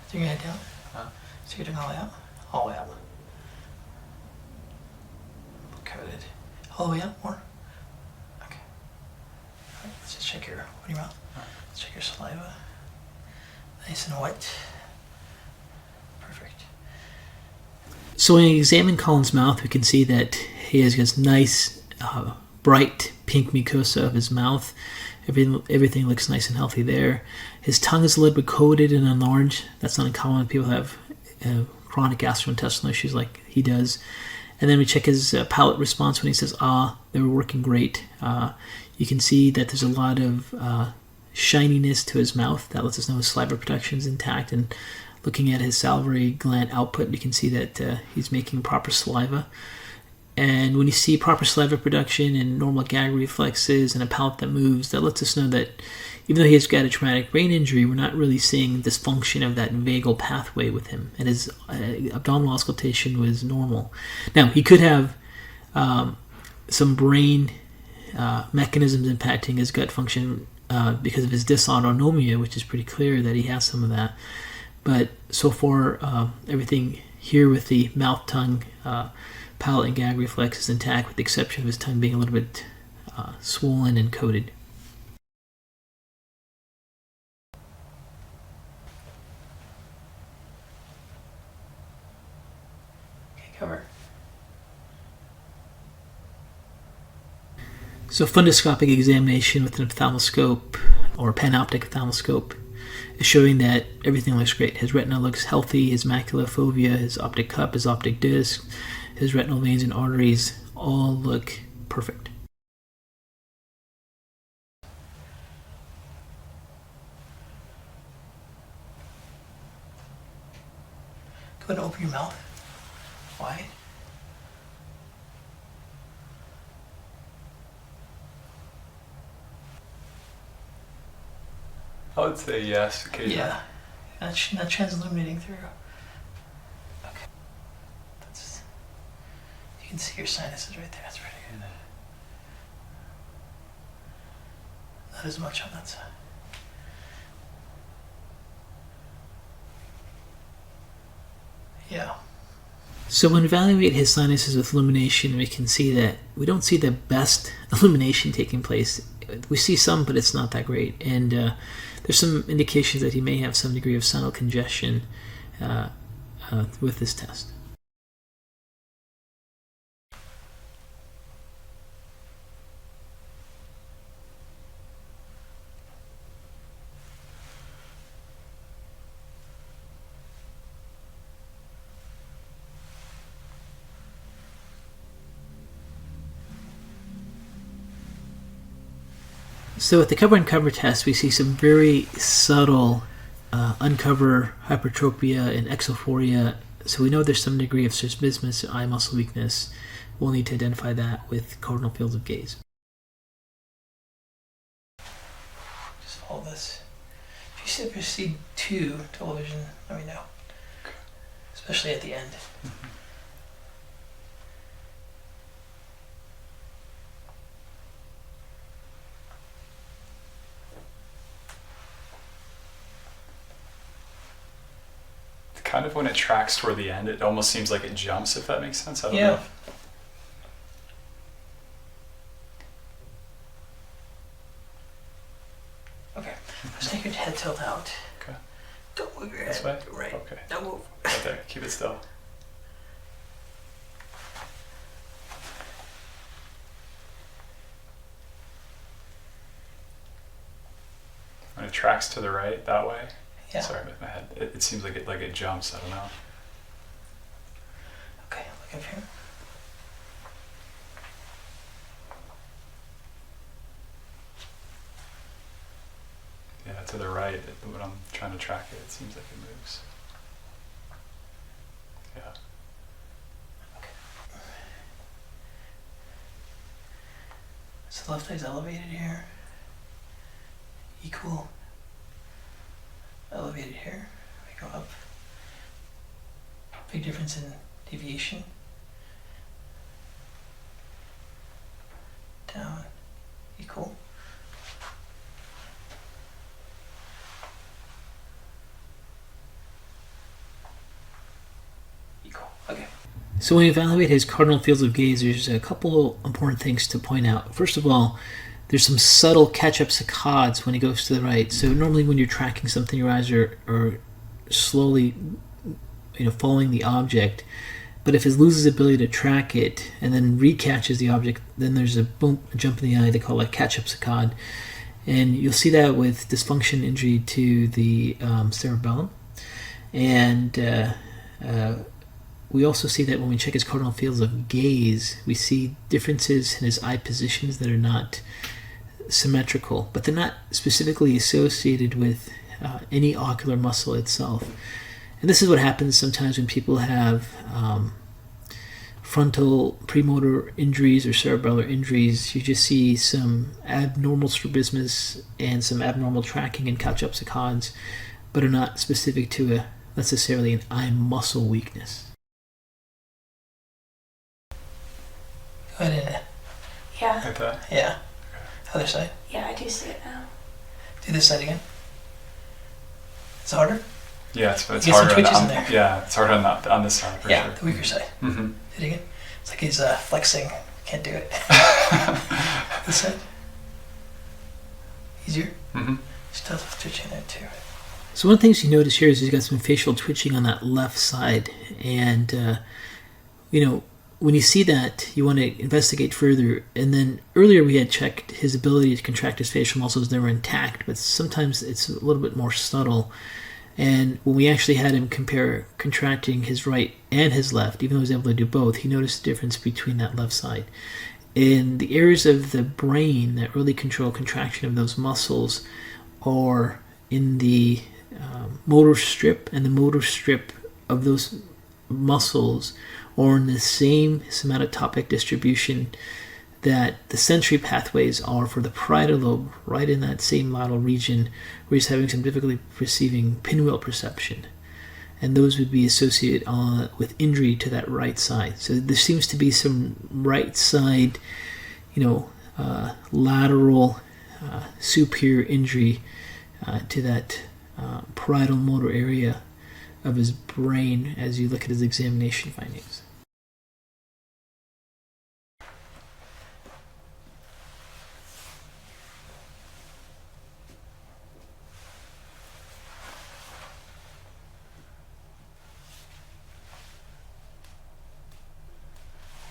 Stick your head down. Stick your tongue all the way up. All the way up. Coated. All the way up, more. Okay. Alright, let's just check your, open your mouth. Let's check your saliva. Nice and wet. Perfect. So when we examine Colin's mouth, we can see that he has this nice, bright pink mucosa of his mouth. Everything looks nice and healthy there. His tongue is a little bit coated and enlarged. That's not uncommon when people have chronic gastrointestinal issues like he does. And then we check his palate response when he says, they were working great. You can see that there's a lot of shininess to his mouth. That lets us know his saliva production is intact. And looking at his salivary gland output, you can see that he's making proper saliva. And when you see proper saliva production and normal gag reflexes and a palate that moves, that lets us know that even though he has got a traumatic brain injury, we're not really seeing dysfunction of that vagal pathway with him. And his abdominal auscultation was normal. Now, he could have some brain mechanisms impacting his gut function because of his dysautonomia, which is pretty clear that he has some of that. But so far, everything here with the mouth, tongue, palate and gag reflex is intact, with the exception of his tongue being a little bit swollen and coated. Okay, cover. So fundoscopic examination with an ophthalmoscope or panoptic ophthalmoscope is showing that everything looks great. His retina looks healthy, his macula, fovea, his optic cup, his optic disc, his retinal veins and arteries all look perfect. Go ahead and open your mouth wide. I would say yes, occasionally. Yeah. Not transilluminating through. Okay. You can see your sinuses right there. That's pretty good. Not as much on that side. Yeah. So when we evaluate his sinuses with illumination, we can see that we don't see the best illumination taking place. We see some, but it's not that great. And there's some indications that he may have some degree of sinus congestion with this test. So with the cover-uncover test, we see some very subtle uncover hypertropia and exophoria. So we know there's some degree of strabismus, eye muscle weakness. We'll need to identify that with cardinal fields of gaze. Just follow this. If you proceed to television, let me know. Especially at the end. Kind of when it tracks toward the end, it almost seems like it jumps, if that makes sense. I don't Yeah. know. Okay. Just take your head tilt out. Okay. Don't move your This head. way? Right. Okay. Don't move. Right there. Keep it still. When it tracks to the right that way. Yeah. Sorry with my head. It seems like it jumps. I don't know. Okay, look up here. Yeah, to the right. When I'm trying to track it, it seems like it moves. Yeah. So the left eye's elevated here. Equal. Elevated here. We go up. Big difference in deviation. Down. Equal. Equal. Okay. So when we evaluate his cardinal fields of gaze, there's a couple important things to point out. First of all, there's some subtle catch-up saccades when he goes to the right. So normally when you're tracking something, your eyes are slowly, following the object. But if it loses the ability to track it and then recatches the object, then there's a boom, a jump in the eye. They call it catch-up saccade. And you'll see that with dysfunction injury to the cerebellum. And we also see that when we check his cardinal fields of gaze, we see differences in his eye positions that are not symmetrical, but they're not specifically associated with any ocular muscle itself. And this is what happens sometimes when people have frontal premotor injuries or cerebellar injuries. You just see some abnormal strabismus and some abnormal tracking and catch-up saccades, but are not specific to necessarily an eye muscle weakness. Go ahead and, Yeah. Like that? yeah. Other side. Yeah, I do see it now. Do this side again. It's harder? Yeah, it's Get some harder. twitches in there. Yeah, it's harder on this side for Yeah, sure. the weaker side. Mm-hmm. Do it again. It's like he's flexing. Can't do it. This side. Easier. Mm-hmm. Still twitching there too. So one of the things you notice here is he's got some facial twitching on that left side. And, when you see that, you want to investigate further. And then earlier we had checked his ability to contract his facial muscles. They were intact, but sometimes it's a little bit more subtle. And when we actually had him compare contracting his right and his left, even though he was able to do both, he noticed the difference between that left side. In the areas of the brain that really control contraction of those muscles are in the motor strip, and the motor strip of those muscles or in the same somatotopic distribution that the sensory pathways are for the parietal lobe, right in that same lateral region where he's having some difficulty perceiving pinwheel perception. And those would be associated with injury to that right side. So there seems to be some right side, lateral superior injury to that parietal motor area of his brain as you look at his examination findings.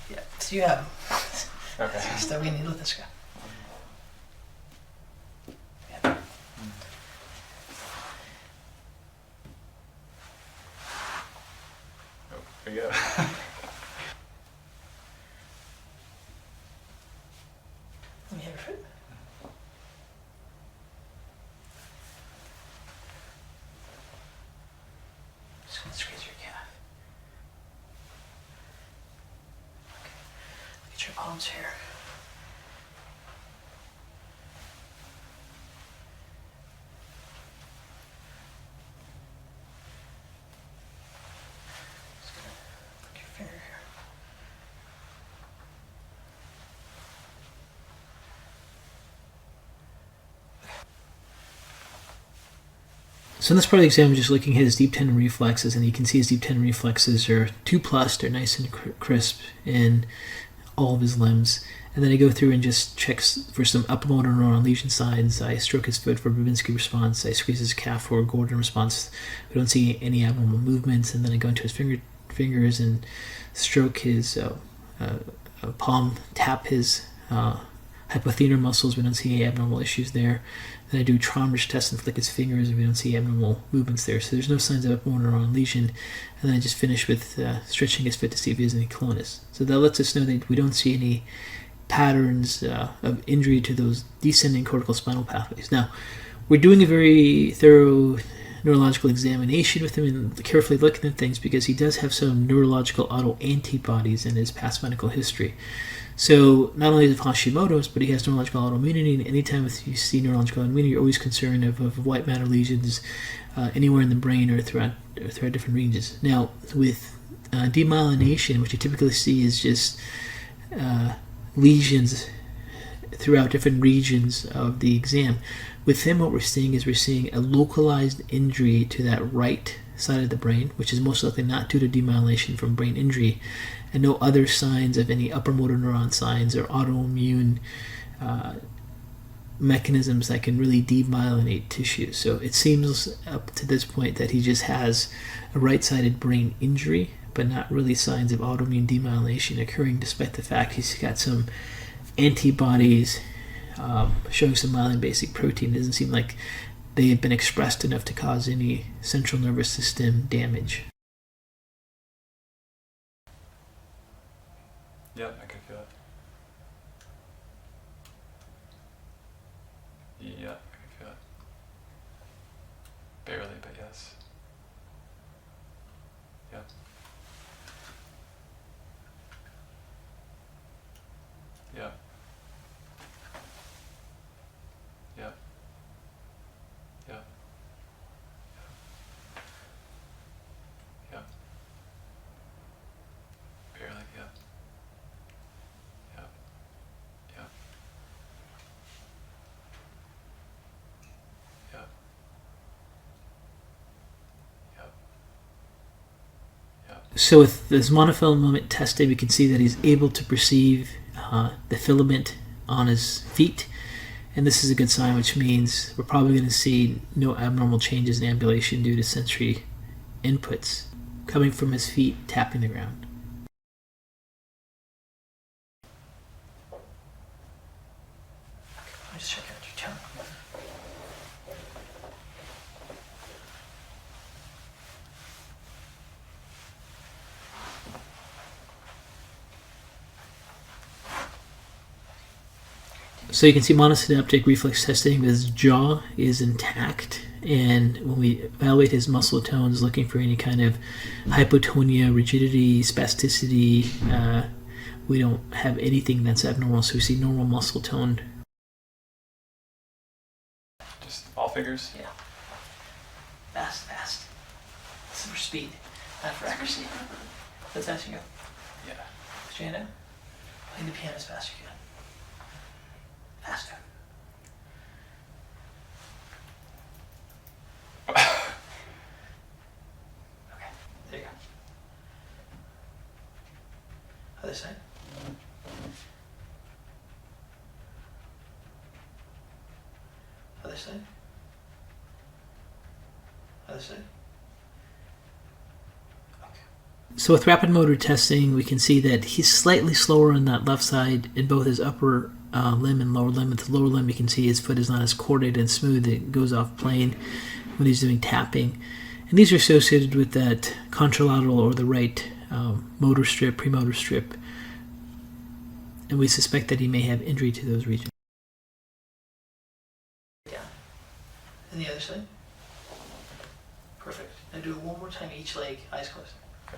Yeah, so you have Okay. stuff we need with this guy. Oh, there you go. Let me have your foot. Just gonna squeeze your calf. Okay. Look at your palms here. Just gonna look your finger here. So in this part of the exam, I'm just looking at his deep tendon reflexes, and you can see his deep tendon reflexes are 2+, they're nice and crisp in all of his limbs. And then I go through and just check for some upper motor neuron lesion signs. I stroke his foot for Babinski response. I squeeze his calf for Gordon response. We don't see any abnormal movements. And then I go into his fingers and stroke his palm, tap his hypothenar muscles. We don't see any abnormal issues there. Then I do Tromber's test and flick his fingers, and we don't see abnormal movements there. So there's no signs of upper motor neuron lesion. And then I just finish with stretching his foot to see if he has any clonus. So that lets us know that we don't see any patterns of injury to those descending cortical spinal pathways. Now, we're doing a very thorough neurological examination with him and carefully looking at things because he does have some neurological autoantibodies in his past medical history. So not only does he have Hashimoto's, but he has neurological autoimmunity, and anytime you see neurological autoimmunity, you're always concerned of white matter lesions anywhere in the brain or throughout different regions. Now, with demyelination, what you typically see is just lesions throughout different regions of the exam. With him, what we're seeing a localized injury to that right side of the brain, which is most likely not due to demyelination from brain injury, and no other signs of any upper motor neuron signs or autoimmune mechanisms that can really demyelinate tissue. So it seems up to this point that he just has a right-sided brain injury, but not really signs of autoimmune demyelination occurring, despite the fact he's got some antibodies showing some myelin basic protein. It doesn't seem like they have been expressed enough to cause any central nervous system damage. Yeah, I can feel it. Yeah, I can feel it. Barely, but yes. Yeah. Yeah. Yeah. Yeah. Yeah. Barely, yeah. Yeah. Yeah. Yeah. Yeah. Yeah. So with this monofilament testing, we can see that he's able to perceive the filament on his feet, and this is a good sign, which means we're probably going to see no abnormal changes in ambulation due to sensory inputs coming from his feet tapping the ground. Let me just check out your tongue. So you can see monosynaptic reflex testing, his jaw is intact, and when we evaluate his muscle tones looking for any kind of hypotonia, rigidity, spasticity, we don't have anything that's abnormal, so we see normal muscle tone. Just all fingers? Yeah. Fast, fast. This is for speed, not for accuracy. Let's fast you go. Yeah. Put your hand out. Play the piano as fast as you can. Faster. side. Other side. Other side. So with rapid motor testing, we can see that he's slightly slower on that left side in both his upper limb and lower limb. With the lower limb, you can see his foot is not as coordinated and smooth. It goes off plane when he's doing tapping. And these are associated with that contralateral or the right motor strip, premotor strip. And we suspect that he may have injury to those regions. Yeah. And the other side. Perfect. Now do it one more time each leg, eyes closed. Okay.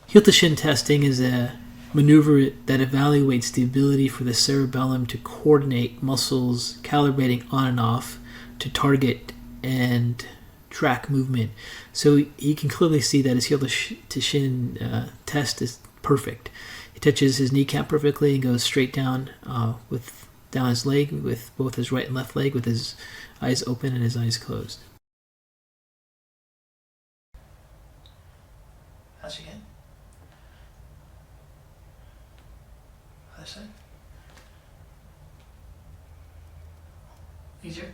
Heel to shin testing is a maneuver that evaluates the ability for the cerebellum to coordinate muscles, calibrating on and off to target and track movement. So you can clearly see that his heel to shin test is perfect. He touches his kneecap perfectly and goes straight down down his leg with both his right and left leg with his eyes open and his eyes closed. Pass again. Other side. Easier?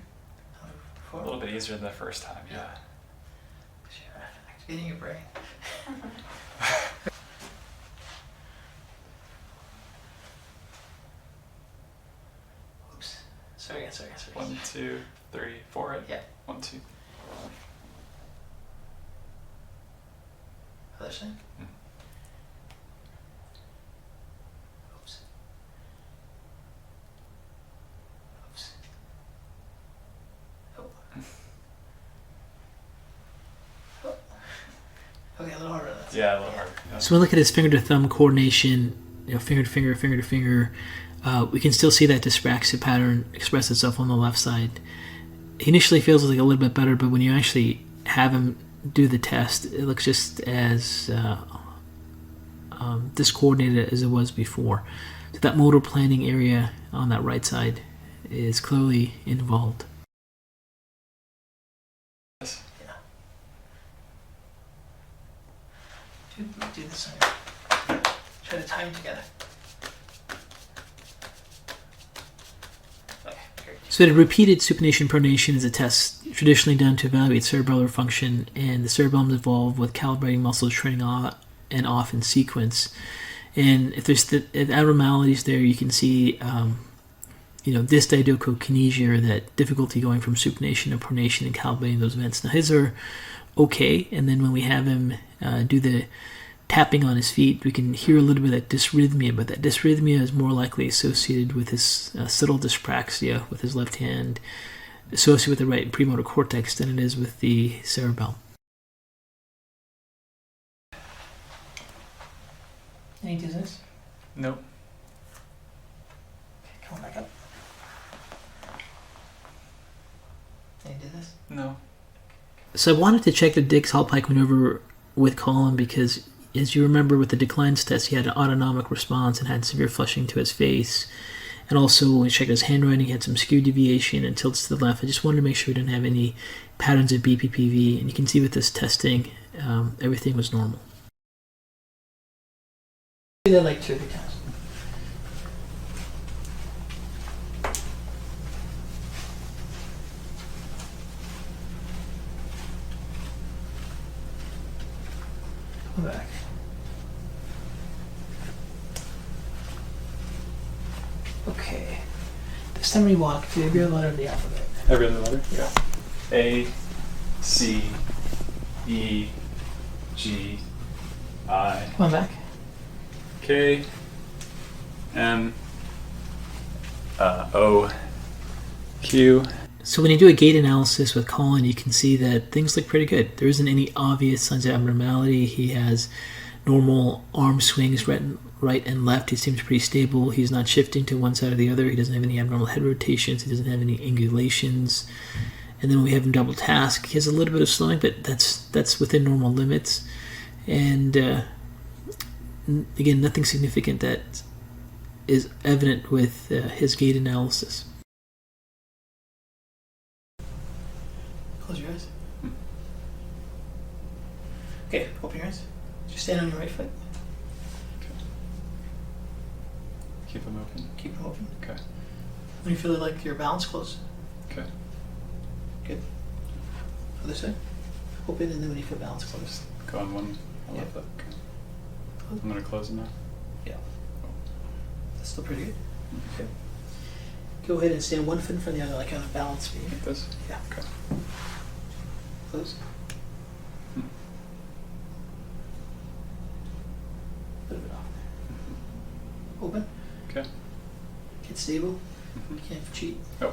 A little bit easier than the first time, yeah. Sure. Activating your brain. Oops. Sorry again. 1, 2, 3, 4, right? Yeah. 1, 2. Other side. Oops. Oops. Oh. Oh. Okay, a little harder. Yeah, a little harder. Yeah. So when we look at his finger to thumb coordination, finger to finger, finger to finger, we can still see that dyspraxia pattern express itself on the left side. He initially feels like a little bit better, but when you actually have him do the test, it looks just as discoordinated as it was before. So that motor planning area on that right side is clearly involved. Yes. Yeah. Do this one. Try to tie them together. Okay, great. So the repeated supination pronation is a test traditionally done to evaluate cerebellar function, and the cerebellum is involved with calibrating muscles turning on and off in sequence. And if there's abnormalities there, you can see dysdiadochokinesia, or that difficulty going from supination to pronation and calibrating those events. Now his are okay, and then when we have him do the tapping on his feet, we can hear a little bit of that dysrhythmia, but that dysrhythmia is more likely associated with his subtle dyspraxia with his left hand, associated with the right premotor cortex, than it is with the cerebellum. Any dizziness? Nope. Okay, come on back up. Any dizziness? No. So I wanted to check the Dix-Hallpike maneuver with Colin because, as you remember, with the declines test, he had an autonomic response and had severe flushing to his face. And also, when we checked his handwriting, he had some skew deviation and tilts to the left. I just wanted to make sure we didn't have any patterns of BPPV. And you can see with this testing, everything was normal. Do that like 2 or 3 times. Come back. Okay. This time we walk to every letter of the alphabet. Every other letter? Yeah. A, C, E, G, I, Come on back. K, M, O, Q. So when you do a gait analysis with Colin, you can see that things look pretty good. There isn't any obvious signs of abnormality. He has normal arm swings right and left. He seems pretty stable. He's not shifting to one side or the other. He doesn't have any abnormal head rotations. He doesn't have any angulations. And then when we have him double task, he has a little bit of slowing, but that's within normal limits. And again, nothing significant that is evident with his gait analysis. Close your eyes. Stand on your right foot. Keep them open. Keep them open. Okay. When you feel like your balance close. Okay. Good. Other side. Open, and then when you feel balance close. Go on one. I love that. Okay. I'm gonna close them now. Yeah. That's still pretty good. Okay. Go ahead and stand one foot in front of the other, like on a balance beam. Like this? Yeah. Okay. Close. Hmm. Put a bit off there. Open. Okay. Get stable. Mm-hmm. You can't cheat. Oh.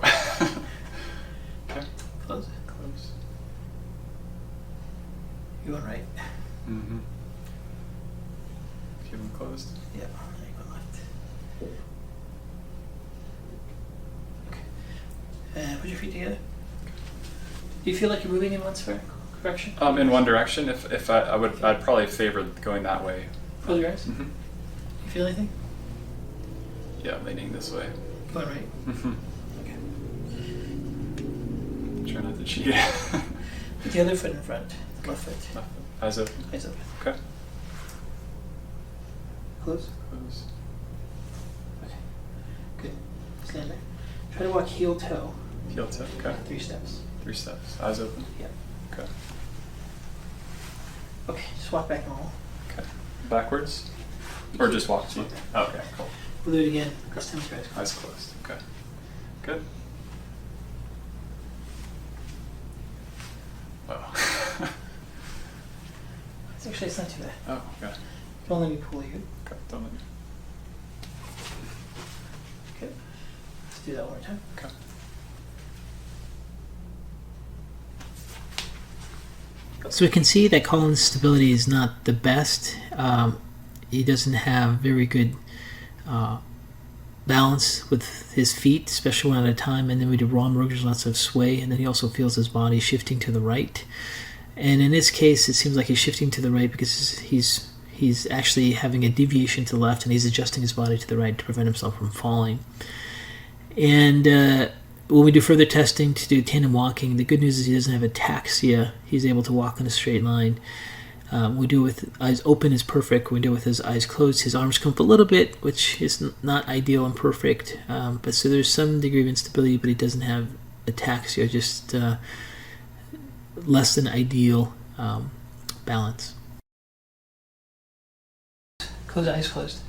Okay. Close. Close. You went right. Mm-hmm. Keep them closed. Yeah. You went left. Okay. And put your feet together. Do you feel like you're moving in one direction? In one direction. If I'd probably favor going that way. Close your eyes. Mm-hmm. You feel anything? Yeah, leaning this way. Going right. Mm-hmm. Okay. Try not to cheat. Put the other foot in front. Left foot. Left foot. Eyes open. Eyes open. Okay. Close. Close. Okay. Good. Stand there. Try to walk heel toe. Heel toe. Okay. 3 steps. 3 steps. Eyes open. Yeah. Okay. Okay. Just walk back normal. Okay. Backwards? Or just walk to you? Okay, cool. We'll do it again. This time with your eyes closed. Eyes closed. Okay. Good. Wow. It's not too bad. Oh, okay. Don't let me pull you. Okay. Don't let me. Okay. Let's do that one more time. Okay. So we can see that Colin's stability is not the best. He doesn't have very good balance with his feet, especially one at a time. And then we do Ron Roger's lots of sway, and then he also feels his body shifting to the right. And in this case, it seems like he's shifting to the right because he's actually having a deviation to the left, and he's adjusting his body to the right to prevent himself from falling. And when we do further testing to do tandem walking, the good news is he doesn't have ataxia. He's able to walk in a straight line. We do it with eyes open is perfect. We do it with his eyes closed. His arms come up a little bit, which is not ideal and perfect. But so there's some degree of instability, but he doesn't have ataxia, just less than ideal balance. Close eyes closed.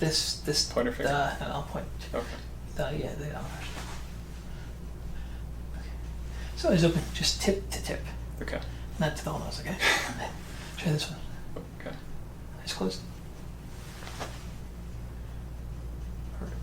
This Pointer finger? and I'll point. Okay. Yeah, the other. Okay. So eyes open, just tip to tip. Okay. Not to the whole nose, okay? Try this one. Okay. Eyes closed. Perfect.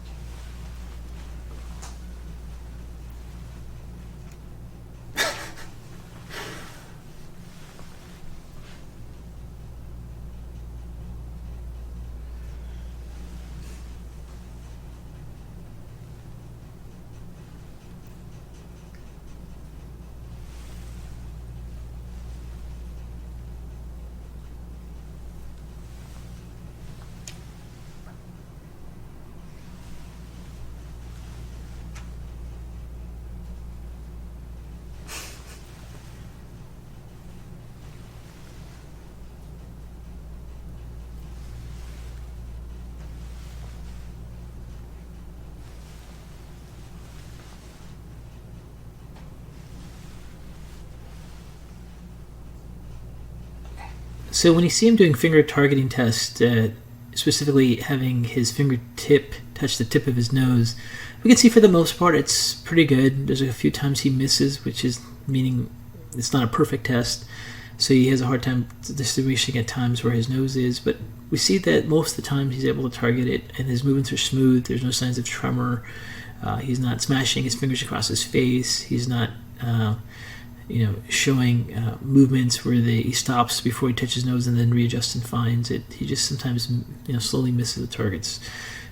So when you see him doing finger targeting tests, specifically having his fingertip touch the tip of his nose, we can see for the most part it's pretty good. There's a few times he misses, which is meaning it's not a perfect test. So he has a hard time distinguishing at times where his nose is, but we see that most of the time he's able to target it, and his movements are smooth. There's no signs of tremor. He's not smashing his fingers across his face. He's not showing movements where he stops before he touches his nose and then readjusts and finds it. He just sometimes slowly misses the targets.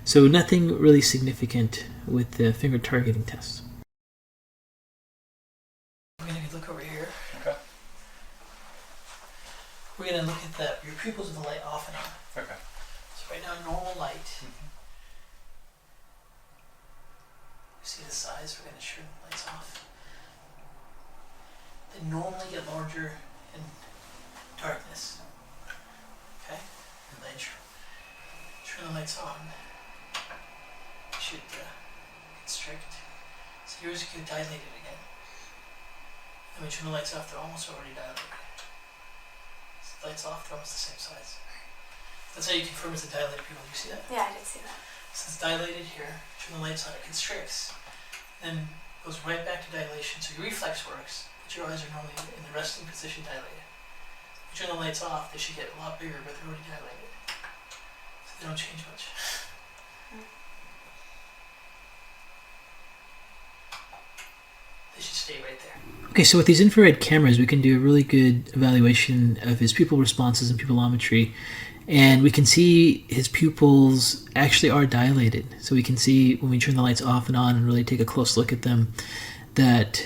So nothing really significant with the finger targeting tests. We're going to look over here. Okay. We're going to look at your pupils with the light off and on. Okay. So right now, normal light. You see the size? We're going to turn the lights off. They normally get larger in darkness. Okay? And then turn the lights on. It should constrict. So here's get dilated again. And we turn the lights off, they're almost already dilated. So the lights off, they're almost the same size. That's how you confirm it's a dilated pupil. Do you see that? Yeah, I did see that. So it's dilated here, turn the lights on, it constricts. Then goes right back to dilation. So your reflex works, but your eyes are normally in the resting position dilated. You turn the lights off, they should get a lot bigger, but they're already dilated. So they don't change much. They should stay right there. Okay, so with these infrared cameras, we can do a really good evaluation of his pupil responses and pupillometry. And we can see his pupils actually are dilated. So we can see when we turn the lights off and on and really take a close look at them that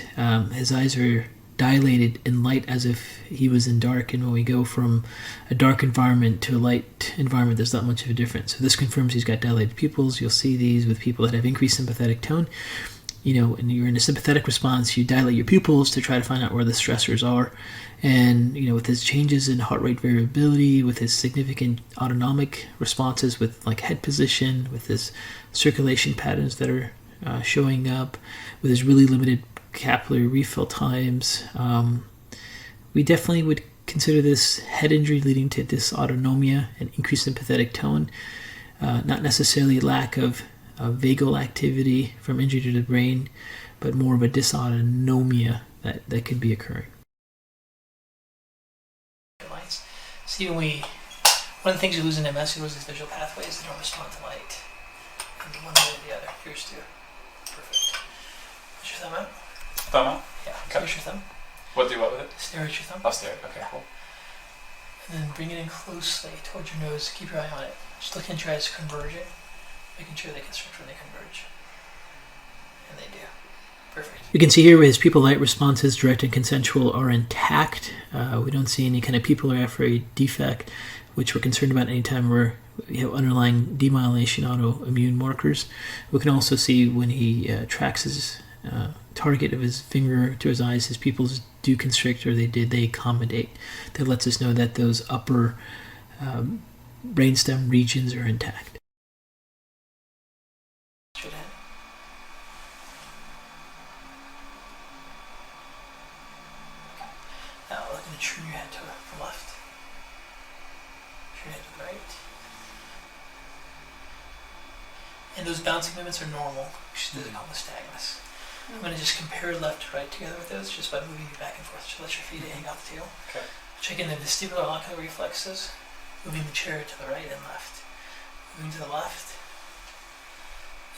his eyes are dilated in light as if he was in dark. And when we go from a dark environment to a light environment, there's not much of a difference. So this confirms he's got dilated pupils. You'll see these with people that have increased sympathetic tone. You know, when you're in a sympathetic response, you dilate your pupils to try to find out where the stressors are. And, you know, with his changes in heart rate variability, with his significant autonomic responses with like head position, with his circulation patterns that are showing up, with his really limited capillary refill times, we definitely would consider this head injury leading to dysautonomia and increased sympathetic tone, not necessarily lack of vagal activity from injury to the brain, but more of a dysautonomia that could be occurring. See, one of the things you lose in MS, you lose these visual pathways, they don't respond to light. And one way or the other. Here's two. Perfect. Put your thumb out. Thumb out? Yeah. Okay. Here's your thumb. What do what with it? Stare at your thumb. I'll stare. Okay, cool. And then bring it in closely towards your nose. Keep your eye on it. Just looking at your eyes converging, making sure they constrict when they converge. And they do. Perfect. You can see here where his pupil light responses, direct and consensual, are intact. We don't see any kind of pupillary aphory defect, which we're concerned about anytime we have underlying demyelination autoimmune markers. We can also see when he tracks his target of his finger to his eyes, his pupils do constrict, or they accommodate. That lets us know that those upper brainstem regions are intact. Now we're going to turn your head to the left. Turn your head to the right. And those bouncing movements are normal. Those are called nystagmus. I'm going to just compare left to right together with those just by moving you back and forth. Just let your feet hang off the table. Okay. Checking the vestibular ocular reflexes. Moving the chair to the right and left. Moving to the left.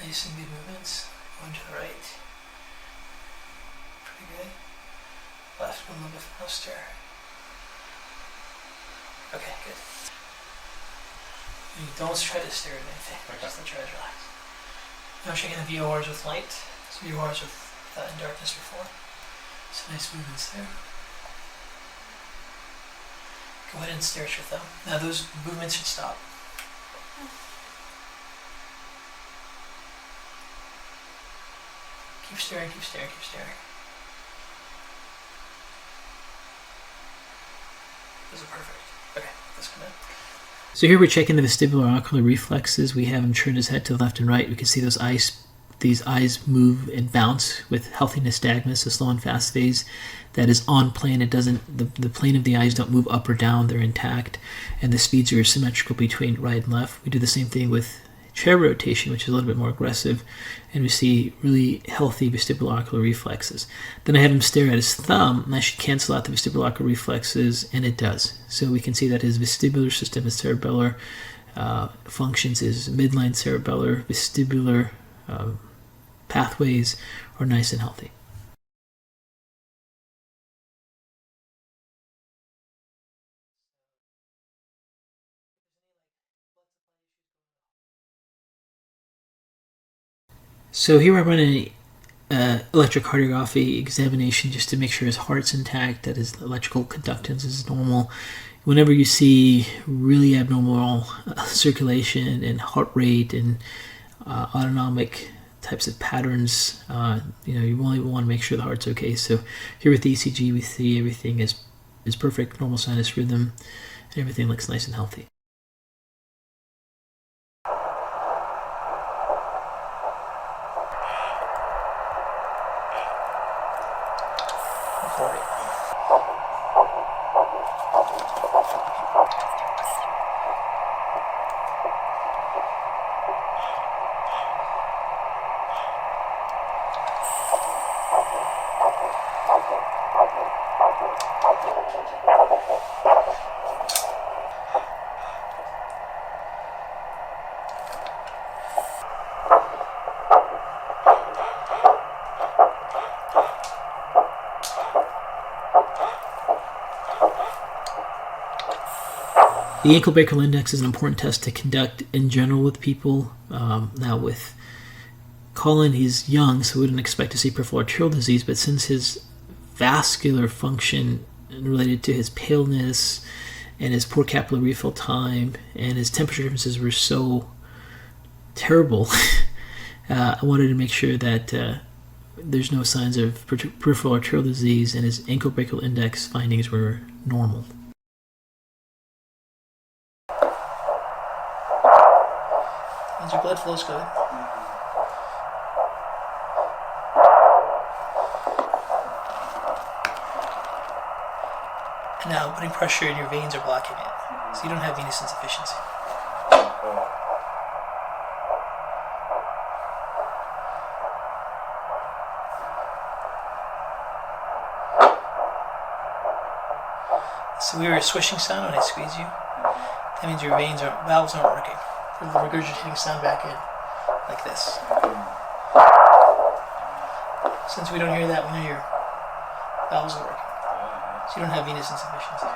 Nice and good movements. Going to the right. Pretty good. Last one a little bit faster. Okay, good. You don't try to stare at anything. Okay. Just let your eyes relax. Now we're checking the VORs with light. So VORs with in darkness before. So nice movements there. Go ahead and stare at your thumb. Now those movements should stop. Keep staring, keep staring, keep staring. Those are perfect. Okay, let's come in. So here we're checking the vestibular ocular reflexes. We have him turn his head to the left and right. We can see these eyes move and bounce with healthy nystagmus, a slow and fast phase that is on plane. It doesn't, the plane of the eyes don't move up or down, they're intact, and the speeds are symmetrical between right and left. We do the same thing with chair rotation, which is a little bit more aggressive, and we see really healthy vestibular ocular reflexes. Then I have him stare at his thumb, and I should cancel out the vestibular ocular reflexes, and it does. So we can see that his vestibular system, his cerebellar functions, his midline cerebellar, vestibular pathways are nice and healthy. So here I'm running an electrocardiography examination just to make sure his heart's intact, that his electrical conductance is normal. Whenever you see really abnormal circulation and heart rate and autonomic types of patterns, you only want to make sure the heart's okay. So here with the ECG, we see everything is perfect, normal sinus rhythm, and everything looks nice and healthy. support it. The ankle brachial index is an important test to conduct in general with people. Now with Colin, he's young, so we wouldn't expect to see peripheral arterial disease, but since his vascular function related to his paleness and his poor capillary refill time and his temperature differences were so terrible, I wanted to make sure that there's no signs of peripheral arterial disease, and his ankle brachial index findings were normal. And your blood flow's good. Now, putting pressure in your veins are blocking it, so you don't have venous insufficiency. So we hear a swishing sound when I squeeze you. That means your valves aren't working. We're regurgitating sound back in, like this. Since we don't hear that, we know your valves are working. So you don't have venous insufficiency.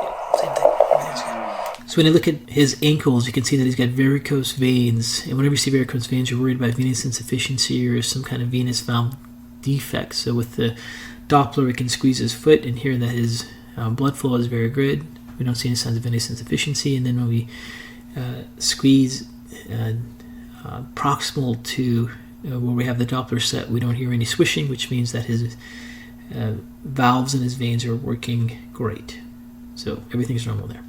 Yeah, same thing. Everything's good. So when you look at his ankles, you can see that he's got varicose veins. And whenever you see varicose veins, you're worried about venous insufficiency or some kind of venous valve defect. So with the Doppler, we can squeeze his foot and hear that his blood flow is very good. We don't see any signs of venous insufficiency. And then when we squeeze proximal to where we have the Doppler set, we don't hear any swishing, which means that his valves and his veins are working great. So everything's normal there.